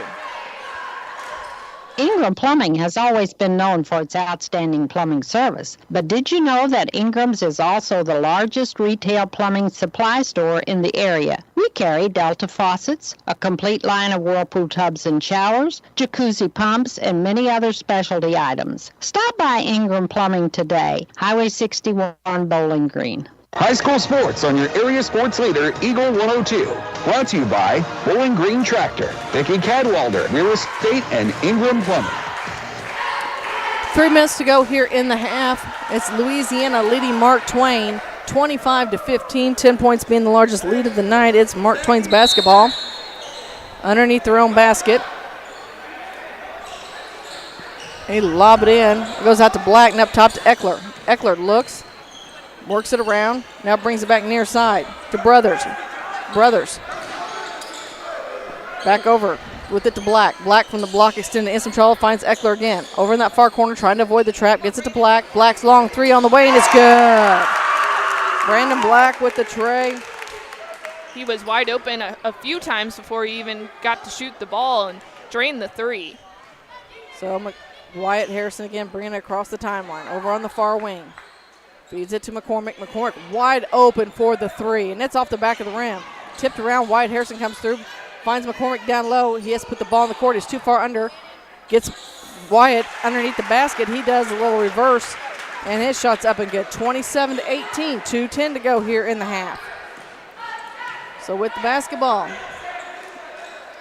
S18: Ingram Plumbing has always been known for its outstanding plumbing service. But did you know that Ingram's is also the largest retail plumbing supply store in the area? We carry Delta faucets, a complete line of Whirlpool tubs and showers, jacuzzi pumps, and many other specialty items. Stop by Ingram Plumbing today, Highway 61 Bowling Green.
S12: High school sports on your area sports leader, Eagle 102. Brought to you by Bowling Green Tractor, Vicki Cadwalder, Real Estate, and Ingram Plumbing.
S2: 3 minutes to go here in the half. It's Louisiana leading Mark Twain 25-15. 10 points being the largest lead of the night. It's Mark Twain's basketball underneath their own basket. They lob it in. It goes out to Black and up top to Eckler. Eckler looks. Works it around. Now brings it back near side to Brothers. Brothers. Back over with it to Black. Black from the block extended instant trouble. Finds Eckler again. Over in that far corner trying to avoid the trap. Gets it to Black. Black's long three on the way and it's good. Brandon Black with the tray.
S3: He was wide open a few times before he even got to shoot the ball and drain the three.
S2: So Wyatt Harrison again bringing it across the timeline. Over on the far wing. Feeds it to McCormick. McCormick wide open for the three, and it's off the back of the rim. Tipped around, Wyatt Harrison comes through, finds McCormick down low. He has to put the ball in the court. He's too far under. Gets Wyatt underneath the basket. He does a little reverse, and his shot's up and good. 27-18, 2:10 to go here in the half. So with the basketball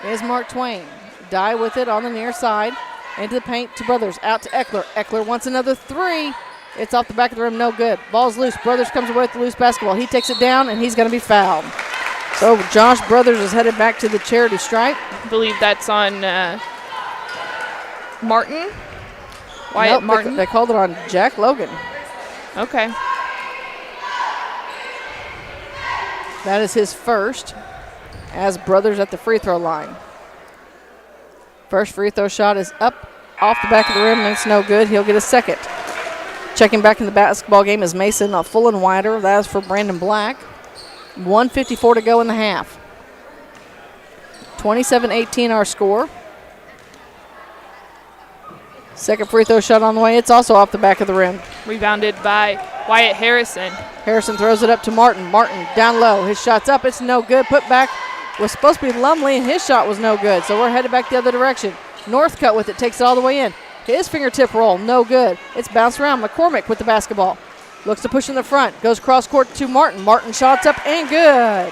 S2: is Mark Twain. Die with it on the near side. Into the paint to Brothers. Out to Eckler. Eckler wants another three. It's off the back of the rim, no good. Ball's loose. Brothers comes away with the loose basketball. He takes it down, and he's going to be fouled. So Josh Brothers is headed back to the charity stripe.
S3: I believe that's on Martin. Wyatt Martin.
S2: They called it on Jack Logan.
S3: Okay.
S2: That is his first as Brothers at the free throw line. First free throw shot is up off the back of the rim, and it's no good. He'll get a second. Checking back in the basketball game is Mason full and wider. That is for Brandon Black. 1:54 to go in the half. 27-18 our score. Second free throw shot on the way. It's also off the back of the rim.
S3: Rebounded by Wyatt Harrison.
S2: Harrison throws it up to Martin. Martin down low. His shot's up. It's no good. Put back was supposed to be Lumley, and his shot was no good. So we're headed back the other direction. Northcutt with it. Takes it all the way in. His fingertip roll, no good. It's bounced around. McCormick with the basketball. Looks to push in the front. Goes cross court to Martin. Martin shots up and good.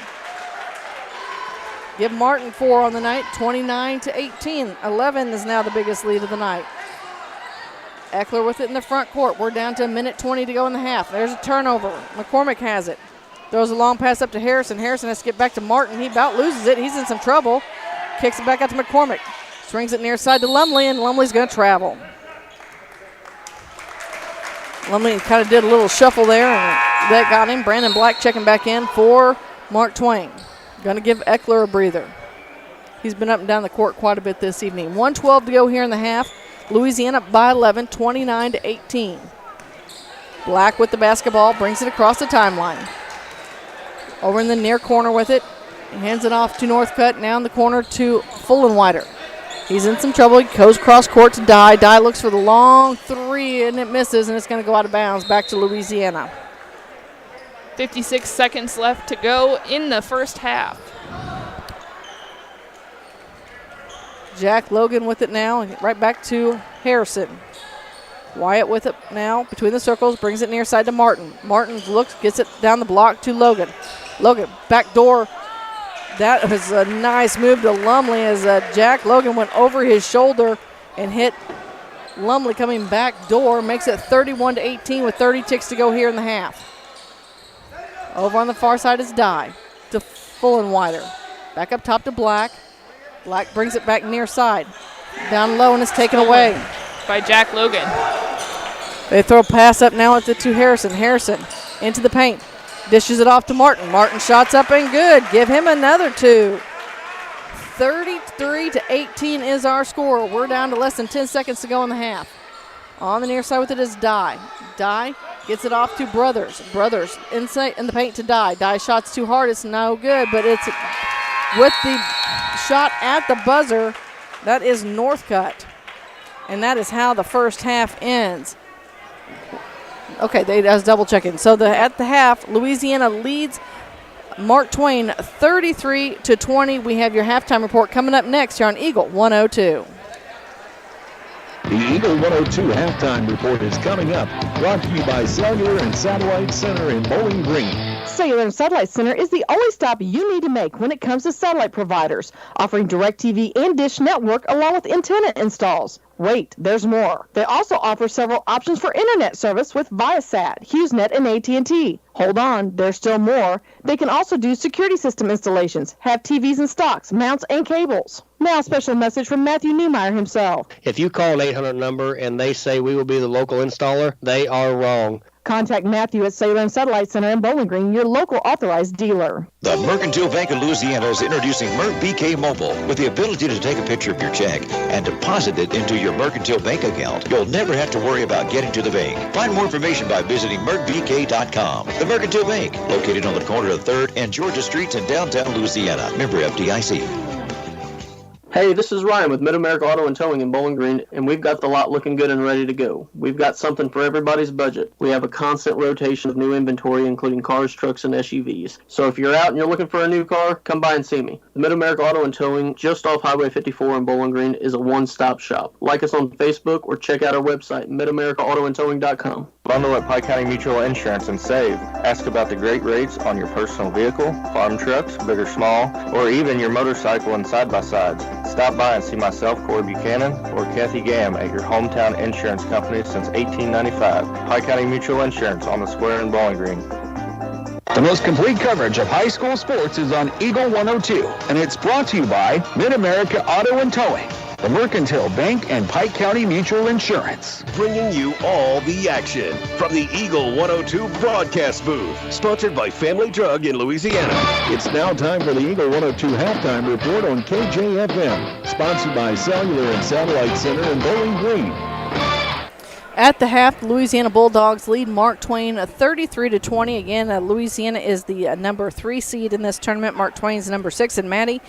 S2: Give Martin 4 on the night, 29-18. 11 is now the biggest lead of the night. Eckler with it in the front court. We're down to a minute 20 to go in the half. There's a turnover. McCormick has it. Throws a long pass up to Harrison. Harrison has to get back to Martin. He about loses it. He's in some trouble. Kicks it back out to McCormick. Swings it near side to Lumley, and Lumley's going to travel. Lumley kind of did a little shuffle there, and that got him. Brandon Black checking back in for Mark Twain. Going to give Eckler a breather. He's been up and down the court quite a bit this evening. 1:12 to go here in the half. Louisiana by 11, 29-18. Black with the basketball, brings it across the timeline. Over in the near corner with it. He hands it off to Northcutt. Now in the corner to Fullenwider. He's in some trouble. He goes cross court to Dye. Dye looks for the long three, and it misses, and it's going to go out of bounds back to Louisiana.
S3: 56 seconds left to go in the first half.
S2: Jack Logan with it now, right back to Harrison. Wyatt with it now, between the circles, brings it near side to Martin. Martin looks, gets it down the block to Logan. Logan, back door. That was a nice move to Lumley as Jack Logan went over his shoulder and hit Lumley coming back door. Makes it 31-18 with 30 ticks to go here in the half. Over on the far side is Dye to Fullenwider. Back up top to Black. Black brings it back near side. Down low and it's taken away
S3: by Jack Logan.
S2: They throw a pass up now to Harrison. Harrison into the paint. Dishes it off to Martin. Martin shots up and good. Give him another two. 33-18 is our score. We're down to less than 10 seconds to go in the half. On the near side with it is Dye. Dye gets it off to Brothers. Brothers inside in the paint to Dye. Dye shots too hard. It's no good, but it's with the shot at the buzzer. That is Northcutt. And that is how the first half ends. Okay, I was double checking. So at the half, Louisiana leads Mark Twain 33-20. We have your halftime report coming up next here on Eagle 102.
S1: The Eagle 102 halftime report is coming up, brought to you by Cellular and Satellite Center in Bowling Green.
S9: Cellular and Satellite Center is the only stop you need to make when it comes to satellite providers, offering DirecTV and Dish Network along with antenna installs. Wait, there's more. They also offer several options for internet service with Viasat, HughesNet, and AT&T. Hold on, there's still more. They can also do security system installations, have TVs in stocks, mounts, and cables. Now a special message from Matthew Niemeyer himself.
S19: If you call an 800 number and they say we will be the local installer, they are wrong.
S9: Contact Matthew at Cellular and Satellite Center in Bowling Green, your local authorized dealer.
S20: The Mercantile Bank of Louisiana is introducing Merc BK Mobile with the ability to take a picture of your check and deposit it into your Mercantile Bank account. You'll never have to worry about getting to the bank. Find more information by visiting mercbk.com. The Mercantile Bank, located on the corner of 3rd and Georgia Streets in downtown Louisiana. Member FDIC.
S21: Hey, this is Ryan with Mid-America Auto and Towing in Bowling Green, and we've got the lot looking good and ready to go. We've got something for everybody's budget. We have a constant rotation of new inventory, including cars, trucks, and SUVs. So if you're out and you're looking for a new car, come by and see me. The Mid-America Auto and Towing, just off Highway 54 in Bowling Green, is a one-stop shop. Like us on Facebook or check out our website, midamericaautoandtowing.com.
S11: Bundle at Pike County Mutual Insurance and save. Ask about the great rates on your personal vehicle, farm trucks, big or small, or even your motorcycle and side-by-sides. Stop by and see myself, Corey Buchanan, or Kathy Gamm at your hometown insurance company since 1895. Pike County Mutual Insurance on the square in Bowling Green.
S12: The most complete coverage of high school sports is on Eagle 102, and it's brought to you by Mid-America Auto and Towing, the Mercantile Bank, and Pike County Mutual Insurance.
S1: Bringing you all the action from the Eagle 102 broadcast booth, sponsored by Family Drug in Louisiana. It's now time for the Eagle 102 halftime report on KJFM, sponsored by Cellular and Satellite Center in Bowling Green.
S2: At the half, Louisiana Bulldogs lead Mark Twain 33-20. Again, Louisiana is the number 3 seed in this tournament. Mark Twain's number 6. And Maddie,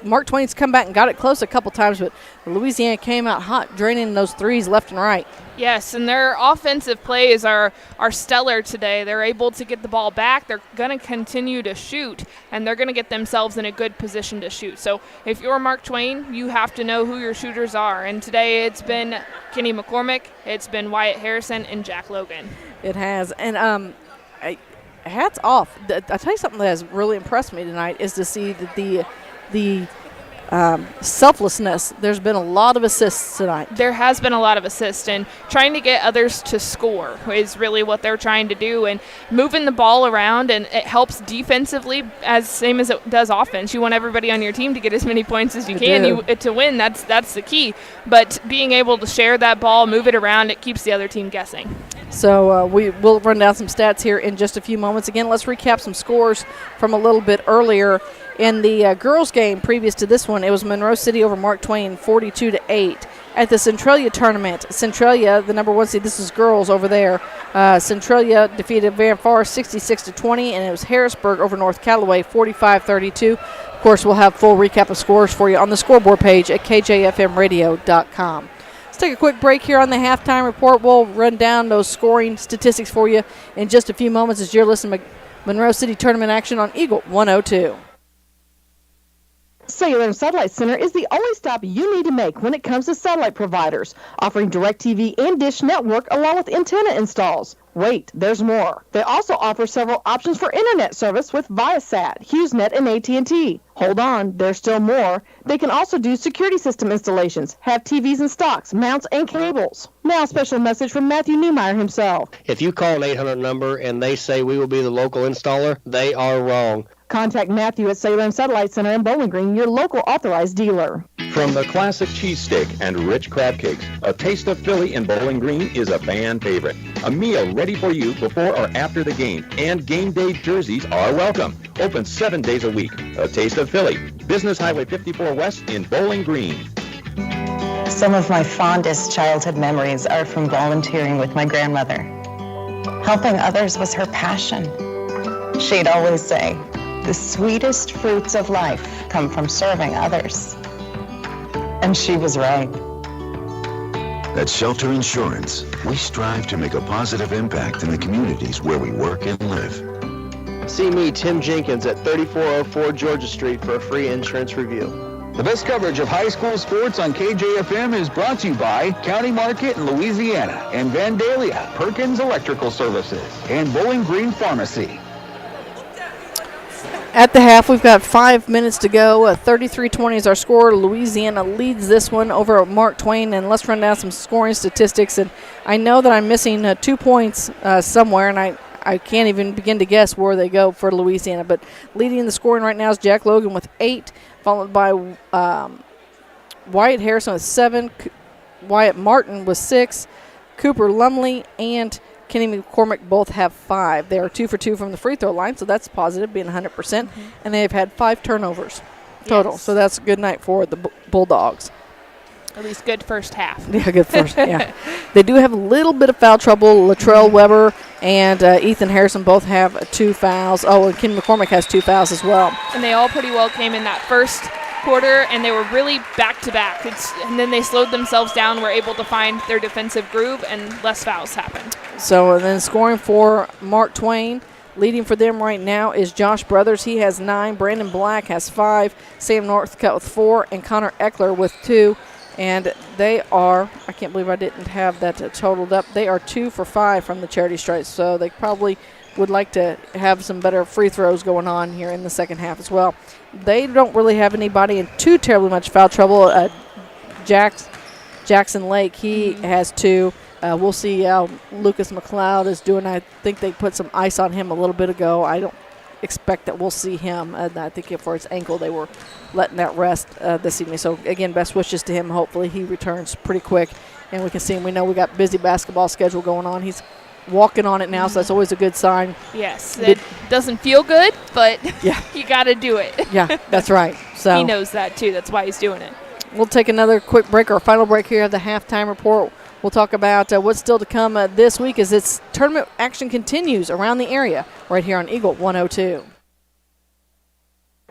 S2: Mark Twain's come back and got it close a couple times, but Louisiana came out hot, draining those threes left and right.
S3: Yes, and their offensive plays are stellar today. They're able to get the ball back. They're going to continue to shoot, and they're going to get themselves in a good position to shoot. So if you're Mark Twain, you have to know who your shooters are. And today it's been Kenny McCormick, it's been Wyatt Harrison, and Jack Logan.
S2: It has. And hats off. I'll tell you something that has really impressed me tonight is to see that the selflessness. There's been a lot of assists tonight.
S3: There has been a lot of assists, and trying to get others to score is really what they're trying to do, and moving the ball around, and it helps defensively same as it does offense. You want everybody on your team to get as many points as you can to win. That's the key, but being able to share that ball, move it around, it keeps the other team guessing.
S2: So we will run down some stats here in just a few moments. Again, let's recap some scores from a little bit earlier. In the girls' game previous to this one, it was Monroe City over Mark Twain, 42-8. At the Centralia tournament, Centralia, the number 1 seed, this is girls over there. Centralia defeated Van Forest 66-20, and it was Harrisburg over North Callaway, 45-32. Of course, we'll have full recap of scores for you on the scoreboard page at kjfmradio.com. Let's take a quick break here on the halftime report. We'll run down those scoring statistics for you in just a few moments as you're listening to Monroe City Tournament action on Eagle 102.
S9: Cellular and Satellite Center is the only stop you need to make when it comes to satellite providers, offering DirecTV and Dish Network along with antenna installs. Wait, there's more. They also offer several options for internet service with Viasat, HughesNet, and AT&T. Hold on, there's still more. They can also do security system installations, have TVs in stocks, mounts, and cables. Now a special message from Matthew Newmeyer himself.
S19: If you call an 800 number and they say we will be the local installer, they are wrong.
S9: Contact Matthew at Cellular and Satellite Center in Bowling Green, your local authorized dealer.
S12: From the classic cheesesteak and rich crab cakes, a taste of Philly in Bowling Green is a fan favorite. A meal ready for you before or after the game, and game day jerseys are welcome. Open 7 days a week. A taste of Philly. Business Highway 54 West in Bowling Green.
S4: Some of my fondest childhood memories are from volunteering with my grandmother. Helping others was her passion. She'd always say, "The sweetest fruits of life come from serving others." And she was right.
S22: At Shelter Insurance, we strive to make a positive impact in the communities where we work and live.
S23: See me, Tim Jenkins, at 3404 Georgia Street for a free insurance review.
S12: The best coverage of high school sports on KJFM is brought to you by County Market in Louisiana and Vandalia, Perkins Electrical Services, and Bowling Green Pharmacy.
S2: At the half, we've got 5 minutes to go. 33-20 is our score. Louisiana leads this one over at Mark Twain. And let's run down some scoring statistics. And I know that I'm missing 2 points somewhere, and I can't even begin to guess where they go for Louisiana. But leading the scoring right now is Jack Logan with 8, followed by Wyatt Harrison with 7, Wyatt Martin with 6, Cooper Lumley and Kenny McCormick both have 5. They are 2 for 2 from the free throw line, so that's positive, being 100%. And they've had 5 turnovers total,
S3: Yes.
S2: so that's a good night for the Bulldogs.
S3: At least good first half.
S2: Yeah, good first. Yeah, they do have a little bit of foul trouble. Latrell Weber and Ethan Harrison both have 2 fouls. Oh, and Kenny McCormick has 2 fouls as well.
S3: And they all pretty well came in that first quarter, and they were really back-to-back. And then they slowed themselves down, were able to find their defensive groove, and less fouls happened.
S2: So and then scoring for Mark Twain, leading for them right now is Josh Brothers. He has 9. Brandon Black has 5. Sam Northcutt with 4. And Connor Eckler with 2. And they are, I can't believe I didn't have that totaled up. They are 2 for 5 from the charity stripe. So they probably would like to have some better free throws going on here in the second half as well. They don't really have anybody in too terribly much foul trouble. Jackson Lake, he has 2. We'll see how Lucas McLeod is doing. I think they put some ice on him a little bit ago. I don't expect that we'll see him. I think for his ankle they were letting that rest this evening. So, again, best wishes to him. Hopefully he returns pretty quick, and we can see him. We know we got busy basketball schedule going on. He's walking on it now, so that's always a good sign.
S3: Yes, it doesn't feel good, but
S2: yeah.
S3: You got to do it.
S2: Yeah, that's right. So
S3: he knows that, too. That's why he's doing it.
S2: We'll take another quick break, our final break here of the halftime report. We'll talk about what's still to come this week as its tournament action continues around the area right here on Eagle 102.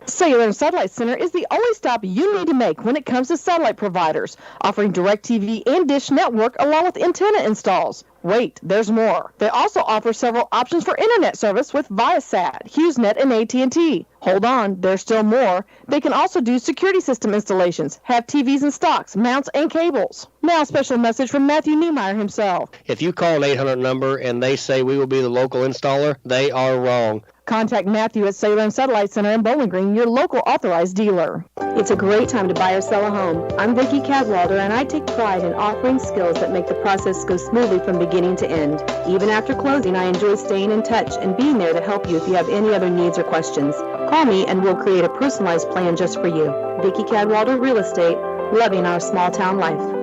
S9: Cellular and Satellite Center is the only stop you need to make when it comes to satellite providers, offering DirecTV and Dish Network along with antenna installs. Wait, there's more. They also offer several options for internet service with Viasat, HughesNet, and AT&T. Hold on, there's still more. They can also do security system installations, have TVs in stocks, mounts, and cables. Now a special message from Matthew Newmeyer himself.
S19: If you call an 800 number and they say we will be the local installer, they are wrong.
S9: Contact Matthew at Cellular and Satellite Center in Bowling Green, your local authorized dealer.
S8: It's a great time to buy or sell a home. I'm Vicki Cadwalder, and I take pride in offering skills that make the process go smoothly from beginning to end. Even after closing, I enjoy staying in touch and being there to help you if you have any other needs or questions. Call me and we'll create a personalized plan just for you. Vicki Cadwalder Real Estate, loving our small town life.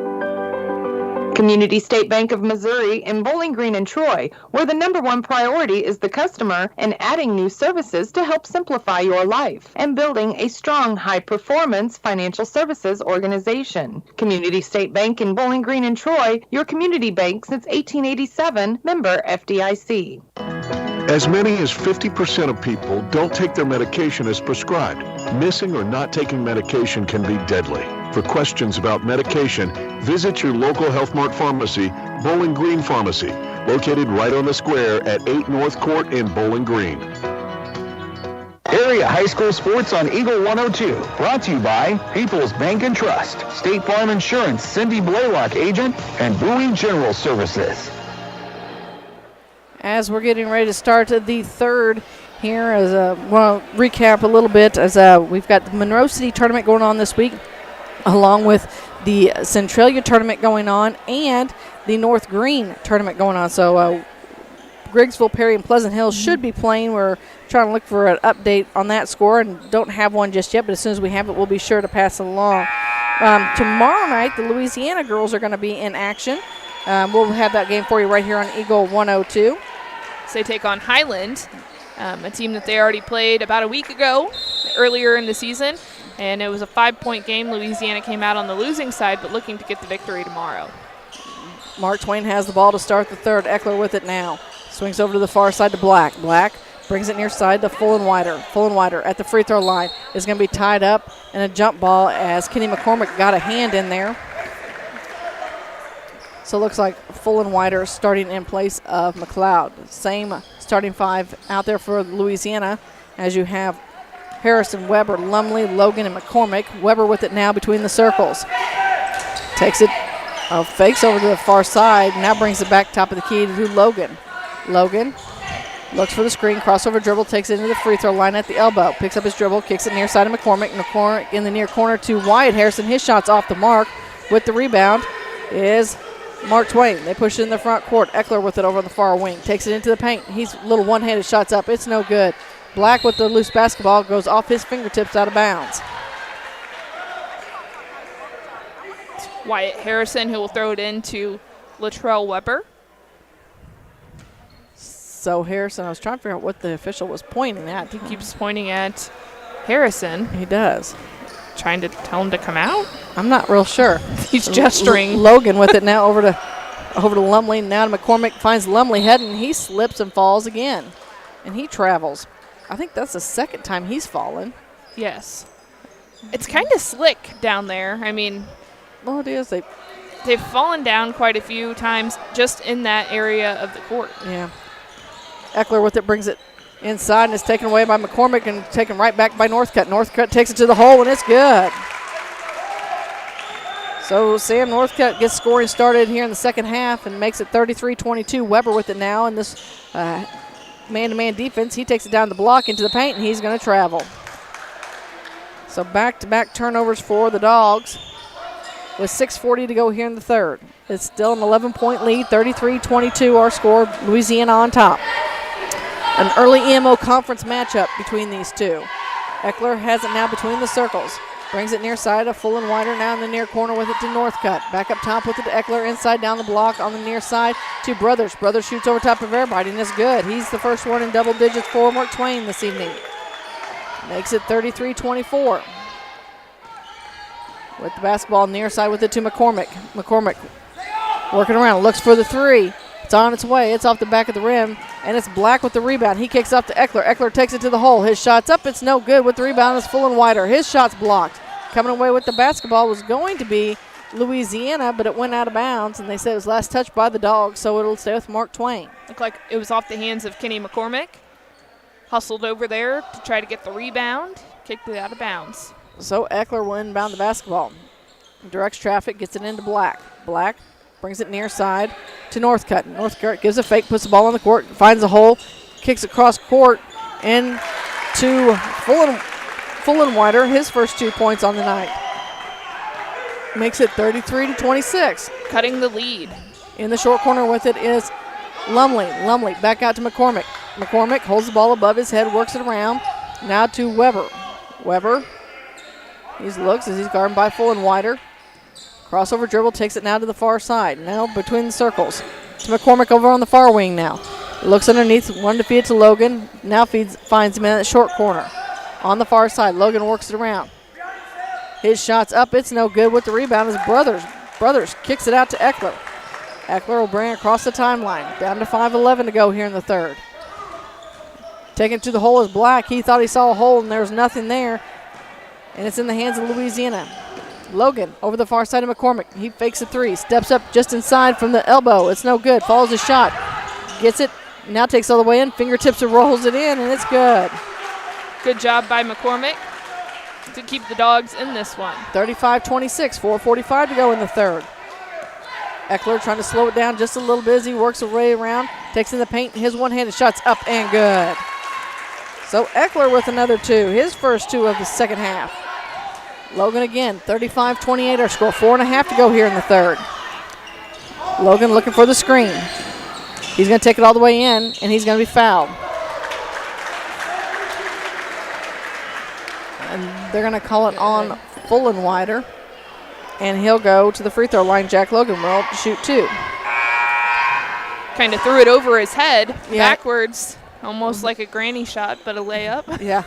S9: Community State Bank of Missouri in Bowling Green and Troy, where the #1 priority is the customer and adding new services to help simplify your life and building a strong, high-performance financial services organization. Community State Bank in Bowling Green and Troy, your community bank since 1887, member FDIC.
S5: As many as 50% of people don't take their medication as prescribed. Missing or not taking medication can be deadly. For questions about medication, visit your local Health Mart pharmacy, Bowling Green Pharmacy, located right on the square at 8 North Court in Bowling Green.
S12: Area high school sports on Eagle 102. Brought to you by People's Bank and Trust, State Farm Insurance, Cindy Blaylock agent, and Bowie General Services.
S2: As we're getting ready to start the third here, as we'll recap a little bit, as we've got the Monroe City Tournament going on this week, along with the Centralia Tournament going on and the North Green Tournament going on. So Griggsville, Perry, and Pleasant Hill should be playing. We're trying to look for an update on that score and don't have one just yet, but as soon as we have it, we'll be sure to pass it along. Tomorrow night, the Louisiana girls are going to be in action. We'll have that game for you right here on Eagle 102.
S3: So they take on Highland, a team that they already played about a week ago, earlier in the season, and it was a 5-point game. Louisiana came out on the losing side, but looking to get the victory tomorrow.
S2: Mark Twain has the ball to start the third. Eckler with it now. Swings over to the far side to Black. Black brings it near side to Fullenwider. Fullenwider at the free throw line is going to be tied up in a jump ball as Kenny McCormick got a hand in there. So it looks like Fullenwider starting in place of McLeod. Same starting five out there for Louisiana as you have Harrison, Weber, Lumley, Logan, and McCormick. Weber with it now between the circles. Takes it, fakes over to the far side, now brings it back top of the key to Logan. Logan looks for the screen, crossover dribble, takes it into the free throw line at the elbow. Picks up his dribble, kicks it near side of McCormick. McCormick in the near corner to Wyatt Harrison. His shot's off the mark. With the rebound is Mark Twain. They push it in the front court. Eckler with it over on the far wing. Takes it into the paint. He's little one-handed shots up. It's no good. Black with the loose basketball goes off his fingertips out of bounds.
S3: Wyatt Harrison, who will throw it into Latrell Weber.
S2: So Harrison, I was trying to figure out what the official was pointing at.
S3: He keeps pointing at Harrison.
S2: He does.
S3: Trying to tell him to come out?
S2: I'm not real sure.
S3: He's gesturing.
S2: Logan with it now over to Lumley. Now to McCormick, finds Lumley heading. He slips and falls again. And he travels. I think that's the second time he's fallen.
S3: Yes. It's kind of slick down there. I mean,
S2: well, it is.
S3: They've fallen down quite a few times just in that area of the court.
S2: Yeah. Eckler with it brings it inside and it's taken away by McCormick and taken right back by Northcutt. Northcutt takes it to the hole and it's good. So Sam Northcutt gets scoring started here in the second half and makes it 33-22. Weber with it now in this man-to-man defense. He takes it down the block into the paint and he's going to travel. So back-to-back turnovers for the Dogs with 6:40 to go here in the third. It's still an 11-point lead, 33-22 our score. Louisiana on top. An early EMO conference matchup between these two. Eckler has it now between the circles. Brings it near side of Fullenwider now in the near corner with it to Northcutt. Back up top with it to Eckler inside down the block on the near side to Brothers. Brothers shoots over top of everybody and it's good. He's the first one in double digits for Mark Twain this evening. Makes it 33-24. With the basketball near side with it to McCormick. McCormick working around, looks for the three. It's on its way. It's off the back of the rim, and it's Black with the rebound. He kicks up to Eckler. Eckler takes it to the hole. His shot's up. It's no good. With the rebound, it's Fullenwider. His shot's blocked. Coming away with the basketball was going to be Louisiana, but it went out of bounds, and they said it was last touched by the Dogs, so it'll stay with Mark Twain.
S3: Looked like it was off the hands of Kenny McCormick. Hustled over there to try to get the rebound. Kicked it out of bounds.
S2: So Eckler will inbound the basketball. Directs traffic, gets it into Black. Black brings it near side to Northcutt. Northcutt gives a fake, puts the ball on the court, finds a hole, kicks across court, and to Fullenwider, his first 2 points on the night. Makes it 33-26.
S3: Cutting the lead.
S2: In the short corner with it is Lumley. Lumley back out to McCormick. McCormick holds the ball above his head, works it around. Now to Weber. Weber, he looks as he's guarded by Fullenwider. Crossover dribble, takes it now to the far side. Now between the circles. To McCormick over on the far wing now. Looks underneath, one to feed it to Logan. Now finds him in that short corner. On the far side, Logan works it around. His shot's up, it's no good. With the rebound is Brothers. Brothers kicks it out to Eckler. Eckler will bring it across the timeline. Down to 5:11 to go here in the third. Taking it to the hole is Black. He thought he saw a hole, and there's nothing there. And it's in the hands of Louisiana. Logan over the far side of McCormick. He fakes a three. Steps up just inside from the elbow. It's no good. Follows the shot. Gets it. Now takes all the way in. Fingertips and rolls it in, and it's good.
S3: Good job by McCormick to keep the Dogs in this one.
S2: 35-26. 4:45 to go in the third. Eckler trying to slow it down just a little bit as he works his way around. Takes in the paint. His one-handed shot's up and good. So Eckler with another two. His first two of the second half. Logan again, 35-28 our score. 4.5 to go here in the third. Logan looking for the screen. He's going to take it all the way in, and he's going to be fouled. And they're going to call it on Fullenwider, and he'll go to the free throw line. Jack Logan will shoot two.
S3: Kind of threw it over his head backwards, almost like a granny shot, but a layup.
S2: Yeah.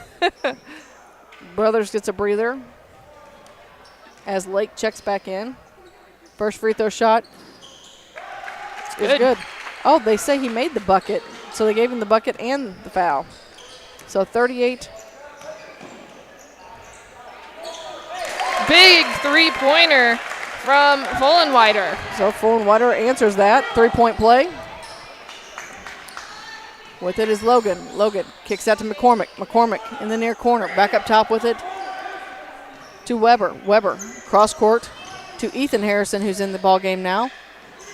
S2: Brothers gets a breather as Lake checks back in. First free throw shot. It's good. Oh, they say he made the bucket, so they gave him the bucket and the foul. So 38.
S3: Big three-pointer from Fullenwider.
S2: So Fullenwider answers that. Three-point play. With it is Logan. Logan kicks out to McCormick. McCormick in the near corner. Back up top with it to Weber. Weber cross court to Ethan Harrison, who's in the ball game now.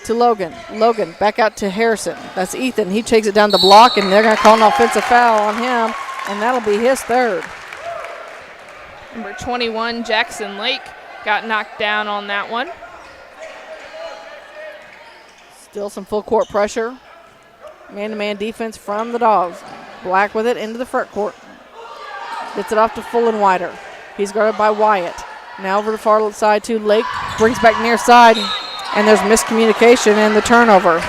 S2: To Logan. Logan back out to Harrison. That's Ethan. He takes it down the block, and they're going to call an offensive foul on him, and that'll be his third.
S3: Number 21, Jackson Lake, got knocked down on that one.
S2: Still some full court pressure. Man-to-man defense from the Dogs. Black with it into the front court. Gets it off to Fullenwider. He's guarded by Wyatt. Now over the far side to Lake. Brings back near side, and there's miscommunication and the turnover.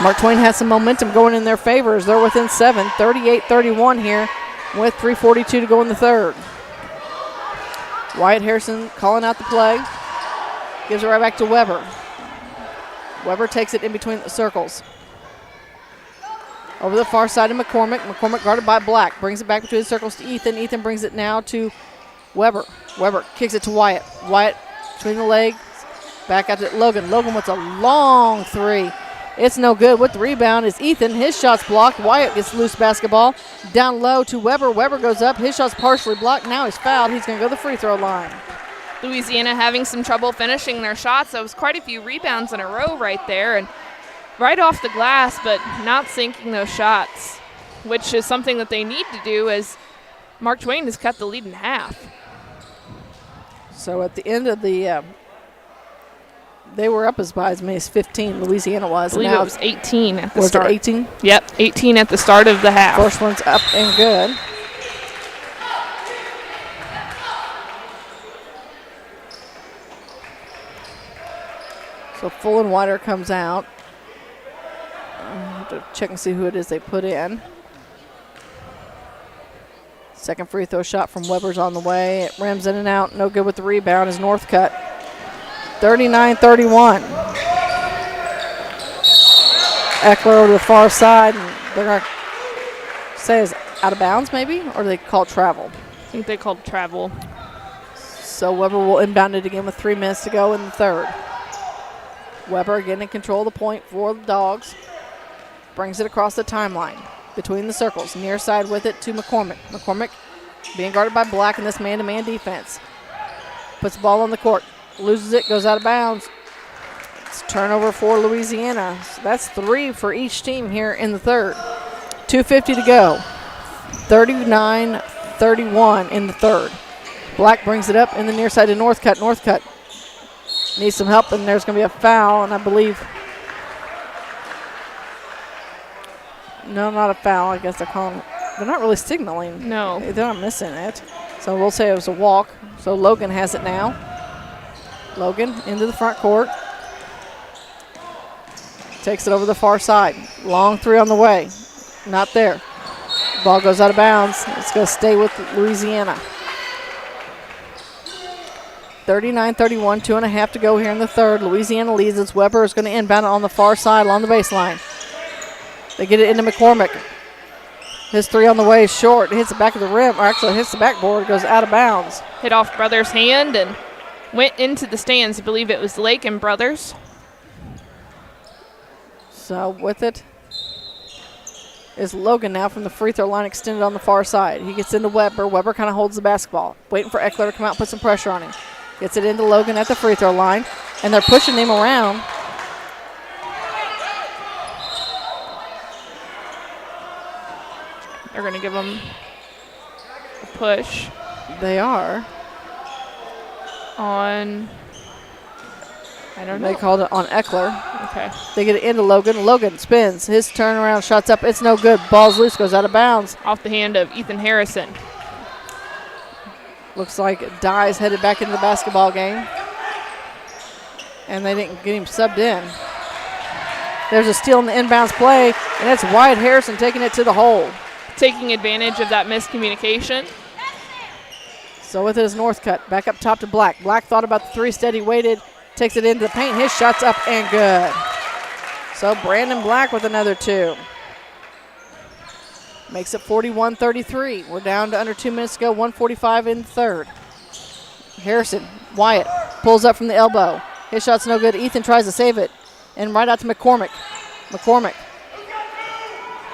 S2: Mark Twain has some momentum going in their favor as they're within 7, 38-31 here with 3:42 to go in the third. Wyatt Harrison calling out the play. Gives it right back to Weber. Weber takes it in between the circles. Over the far side of McCormick. McCormick guarded by Black. Brings it back between the circles to Ethan. Ethan brings it now to Weber. Weber kicks it to Wyatt. Wyatt between the legs. Back out to Logan. Logan with a long three. It's no good. With the rebound is Ethan. His shot's blocked. Wyatt gets loose basketball. Down low to Weber. Weber goes up. His shot's partially blocked. Now he's fouled. He's going to go to the free throw line.
S3: Louisiana having some trouble finishing their shots. That was quite a few rebounds in a row right there, and right off the glass, but not sinking those shots, which is something that they need to do as Mark Twain has cut the lead in half.
S2: So at the end of the they were up as many as 15, Louisiana was.
S3: I believe it was 18 at the
S2: was
S3: start.
S2: Was it 18?
S3: Yep, 18 at the start of the half.
S2: First one's up and good. So Fullenwider comes out. I have to check and see who it is they put in. Second free throw shot from Weber's on the way. It rims in and out. No good with the rebound is Northcutt. 39-31. Eckler over to the far side, and they're going to say it's out of bounds maybe, or do they call travel?
S3: I think they called travel.
S2: So Weber will inbound it again with 3 minutes to go in the third. Weber again in control of the point for the Dogs. Brings it across the timeline between the circles. Near side with it to McCormick. McCormick being guarded by Black in this man-to-man defense. Puts the ball on the court. Loses it, goes out of bounds. It's turnover for Louisiana. So that's 3 for each team here in the third. 2:50 to go. 39-31 in the third. Black brings it up in the near side to Northcutt. Northcutt needs some help, and there's going to be a foul, and I believe no, not a foul. I guess they're calling. They're not really signaling.
S3: No.
S2: They're not missing it. So we'll say it was a walk. So Logan has it now. Logan into the front court. Takes it over the far side. Long three on the way. Not there. Ball goes out of bounds. It's going to stay with Louisiana. 39-31, 2.5 to go here in the third. Louisiana leads. It's Weber is going to inbound it on the far side along the baseline. They get it into McCormick. His three on the way is short. It hits the back of the rim, or actually it hits the backboard, goes out of bounds.
S3: Hit off Brothers' hand and went into the stands. I believe it was Lake and Brothers.
S2: So with it is Logan now from the free throw line, extended on the far side. He gets into Weber. Weber kind of holds the basketball, waiting for Eckler to come out and put some pressure on him. Gets it into Logan at the free throw line, and they're pushing him around.
S3: They're going to give him a push.
S2: They are.
S3: On, I don't know.
S2: They called it on Eckler.
S3: Okay.
S2: They get it into Logan. Logan spins. His turnaround shot's up. It's no good. Ball's loose, goes out of bounds.
S3: Off the hand of Ethan Harrison.
S2: Looks like Dye's headed back into the basketball game. And they didn't get him subbed in. There's a steal in the inbounds play, and it's Wyatt Harrison taking it to the hole.
S3: Taking advantage of that miscommunication.
S2: So with it is Northcutt. Back up top to Black. Black thought about the three, steady waited. Takes it into the paint. His shot's up and good. So Brandon Black with another two. Makes it 41-33. We're down to under 2 minutes to go. 1:45 in the third. Harrison, Wyatt pulls up from the elbow. His shot's no good. Ethan tries to save it. And right out to McCormick. McCormick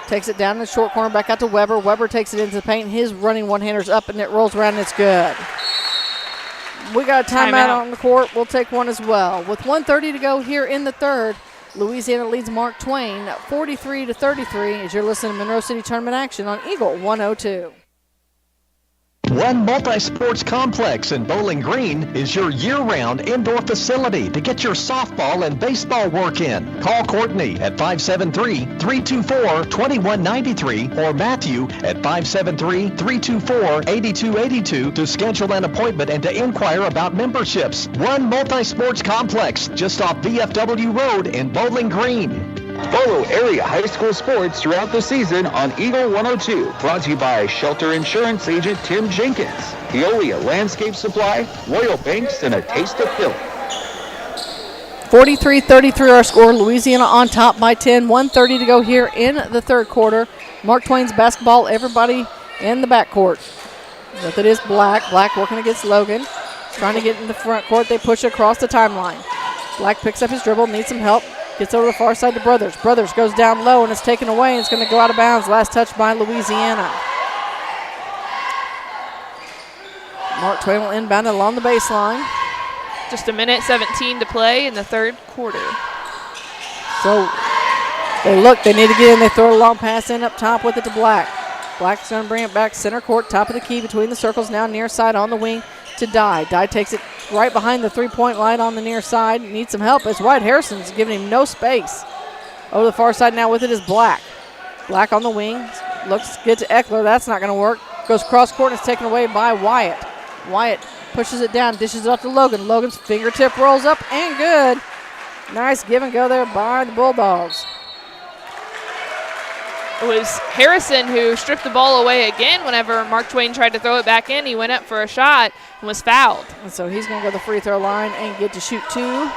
S2: takes it down in the short corner, back out to Weber. Weber takes it into the paint. His running one-hander's up, and it rolls around, and it's good. We got a timeout on the court. We'll take one as well. With 1:30 to go here in the third, Louisiana leads Mark Twain 43-33 as you're listening to Monroe City Tournament action on Eagle 102.
S15: One Multi-Sports Complex in Bowling Green is your year-round indoor facility to get your softball and baseball work in. Call Courtney at 573-324-2193 or Matthew at 573-324-8282 to schedule an appointment and to inquire about memberships. One Multi-Sports Complex just off VFW Road in Bowling Green.
S12: Follow area high school sports throughout the season on Eagle 102. Brought to you by Shelter Insurance Agent Tim Jenkins, Veolia Landscape Supply, Royal Banks, and a taste of Philly.
S2: 43-33 our score. Louisiana on top by 10. 1:30 to go here in the third quarter. Mark Twain's basketball, everybody in the backcourt. But it is Black. Black working against Logan. Trying to get in the front court. They push across the timeline. Black picks up his dribble, needs some help. Gets over the far side to Brothers. Brothers goes down low and it's taken away and it's going to go out of bounds. Last touch by Louisiana. Mark Twain will inbound it along the baseline.
S3: Just a minute 17 to play in the third quarter.
S2: So they look, they need to get in. They throw a long pass in up top with it to Black. Black's going to bring it back center court, top of the key between the circles now, near side on the wing to Dye. Dye takes it right behind the three-point line on the near side. Needs some help as Wyatt Harrison's giving him no space. Over the far side now with it is Black. Black on the wing. Looks good to Eckler. That's not going to work. Goes cross court and it's taken away by Wyatt. Wyatt pushes it down, dishes it off to Logan. Logan's fingertip rolls up and good. Nice give and go there by the Bulldogs.
S3: It was Harrison who stripped the ball away again whenever Mark Twain tried to throw it back in. He went up for a shot and was fouled.
S2: And so he's going to go to the free throw line and get to shoot two.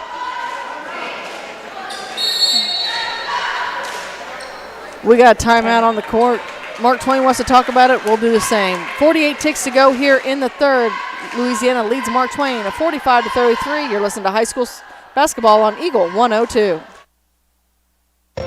S2: We got a timeout on the court. Mark Twain wants to talk about it. We'll do the same. 48 ticks to go here in the third. Louisiana leads Mark Twain 45-33. You're listening to high school basketball on Eagle 102.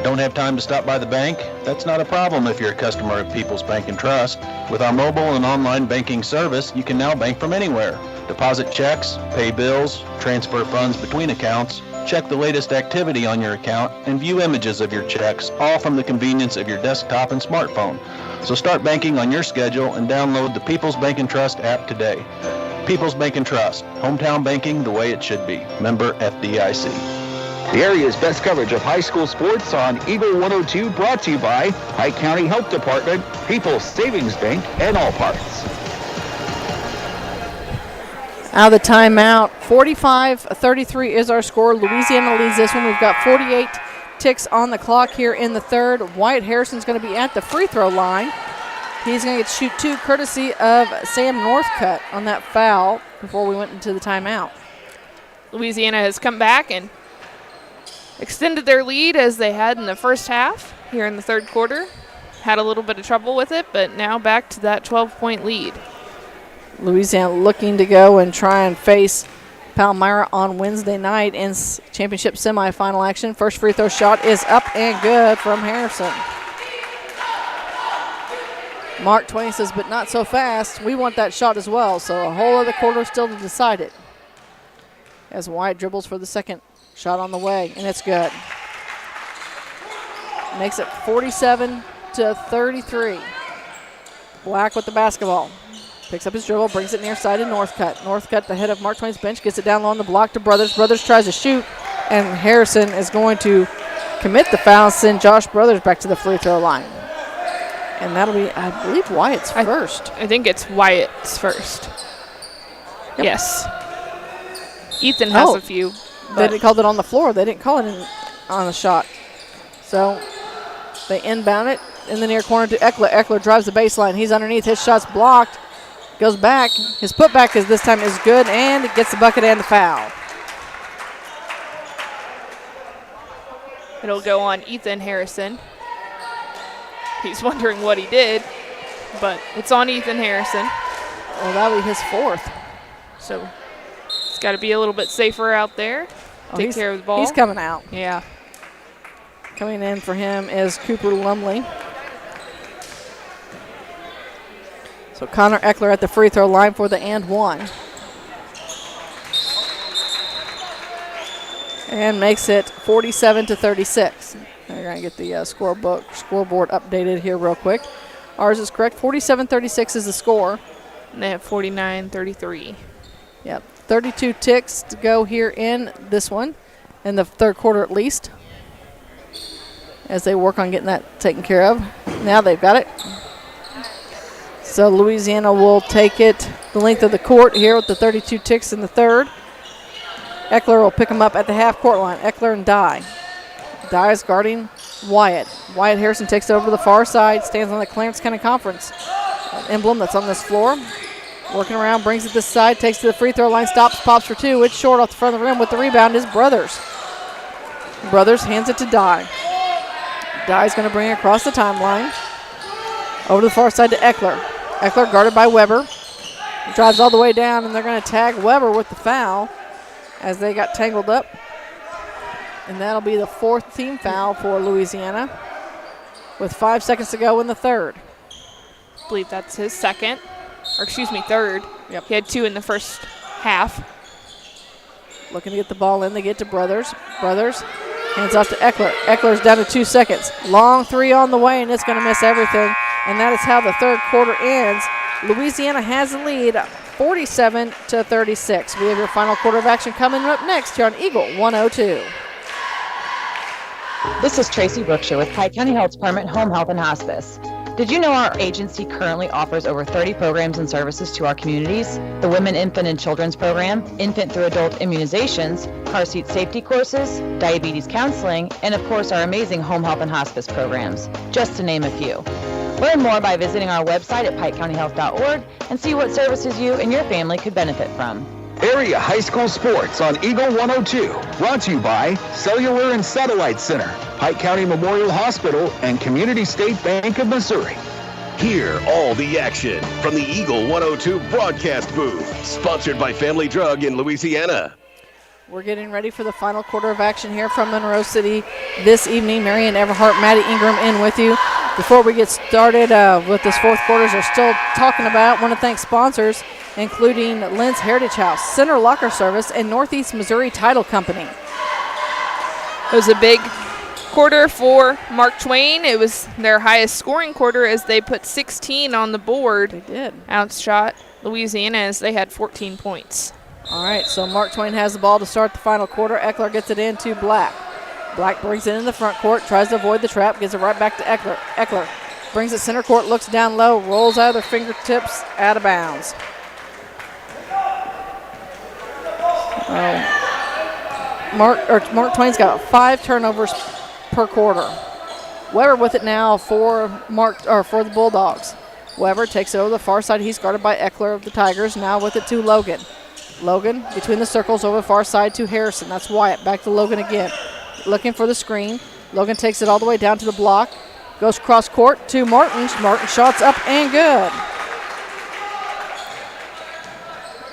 S6: Don't have time to stop by the bank? That's not a problem if you're a customer of People's Bank and Trust. With our mobile and online banking service, you can now bank from anywhere. Deposit checks, pay bills, transfer funds between accounts, check the latest activity on your account, and view images of your checks, all from the convenience of your desktop and smartphone. So start banking on your schedule and download the People's Bank and Trust app today. People's Bank and Trust, hometown banking the way it should be. Member FDIC.
S12: The area's best coverage of high school sports on Eagle 102, brought to you by Pike County Health Department, People's Savings Bank, and All Parts.
S2: Out of the timeout, 45-33 is our score. Louisiana leads this one. We've got 48 ticks on the clock here in the third. Wyatt Harrison's going to be at the free throw line. He's going to get to shoot two courtesy of Sam Northcutt on that foul before we went into the timeout.
S3: Louisiana has come back and extended their lead as they had in the first half here in the third quarter. had a little bit of trouble with it, but now back to that 12-point lead.
S2: Louisiana looking to go and try and face Palmyra on Wednesday night in championship semifinal action. First free throw shot is up and good from Harrison. Mark Twain says, but not so fast. We want that shot as well, so a whole other quarter still to decide it. As Wyatt dribbles for the second shot on the way, and it's good. Makes it 47-33. Black with the basketball. Picks up his dribble, brings it near side to Northcutt. Northcutt, the head of Mark Twain's bench, gets it down low on the block to Brothers. Brothers tries to shoot, and Harrison is going to commit the foul and send Josh Brothers back to the free throw line. And that'll be, I believe, Wyatt's first.
S3: I think it's Wyatt's first. Yep. Yes. Ethan has a few.
S2: They didn't call it on the floor. They didn't call it on the shot. So they inbound it in the near corner to Eckler. Eckler drives the baseline. He's underneath. His shot's blocked. Goes back. His putback this time is good, and it gets the bucket and the foul.
S3: It'll go on Ethan Harrison. He's wondering what he did, but it's on Ethan Harrison.
S2: Well, that'll be his fourth.
S3: So he's got to be a little bit safer out there. Take care of the ball.
S2: He's coming out.
S3: Yeah.
S2: Coming in for him is Cooper Lumley. So Connor Eckler at the free throw line for the and one. And makes it 47-36. We're going to get the scoreboard updated here real quick. Ours is correct. 47-36 is the score.
S3: And they have 49-33.
S2: Yep. 32 ticks to go here in this one, in the third quarter at least, as they work on getting that taken care of. Now they've got it. So Louisiana will take it the length of the court here with the 32 ticks in the third. Eckler will pick him up at the half-court line. Eckler and Dye. Dye is guarding Wyatt. Wyatt Harrison takes it over to the far side, stands on the Clarence County Conference emblem that's on this floor. Working around, brings it this side, takes to the free throw line, stops, pops for two. It's short off the front of the rim. With the rebound is Brothers. Brothers hands it to Dye. Dye's going to bring it across the timeline. Over to the far side to Eckler. Eckler guarded by Weber. Drives all the way down, and they're going to tag Weber with the foul as they got tangled up. And that'll be the fourth team foul for Louisiana with 5 seconds to go in the third.
S3: I believe that's his second, or excuse me, third.
S2: Yep.
S3: He had two in the first half.
S2: Looking to get the ball in. They get to Brothers. Brothers hands off to Eckler. Eckler's down to 2 seconds. Long three on the way, and it's going to miss everything. And that is how the third quarter ends. Louisiana has the lead, 47-36. We have your final quarter of action coming up next here on Eagle 102.
S7: This is Tracy Brookshire with Pike County Health Department Home Health and Hospice. Did you know our agency currently offers over 30 programs and services to our communities? The Women, Infant, and Children's Program, infant through adult immunizations, car seat safety courses, diabetes counseling, and of course our amazing home health and hospice programs, just to name a few. Learn more by visiting our website at pikecountyhealth.org and see what services you and your family could benefit from.
S12: Area high school sports on Eagle 102. Brought to you by Cellular and Satellite Center, Pike County Memorial Hospital, and Community State Bank of Missouri.
S1: Hear all the action from the Eagle 102 broadcast booth. Sponsored by Family Drug in Louisiana.
S2: We're getting ready for the final quarter of action here from Monroe City this evening. Marion Everhart, Maddie Ingram in with you. Before we get started with this fourth quarter, they're still talking about, want to thank sponsors, including Lynn's Heritage House, Center Locker Service, and Northeast Missouri Title Company.
S3: It was a big quarter for Mark Twain. It was their highest scoring quarter as they put 16 on the board.
S2: They did.
S3: Outshot Louisiana as they had 14 points.
S2: All right, so Mark Twain has the ball to start the final quarter. Eckler gets it in to Black. Black brings it in the front court, tries to avoid the trap, gives it right back to Eckler. Eckler brings it center court, looks down low, rolls out of their fingertips, out of bounds. Mark Twain's got 5 turnovers per quarter. Weber with it now for the Bulldogs. Weber takes it over the far side. He's guarded by Eckler of the Tigers. Now with it to Logan. Logan between the circles over the far side to Harrison. That's Wyatt. Back to Logan again. Looking for the screen. Logan takes it all the way down to the block. Goes cross court to Martin. Martin shots up and good.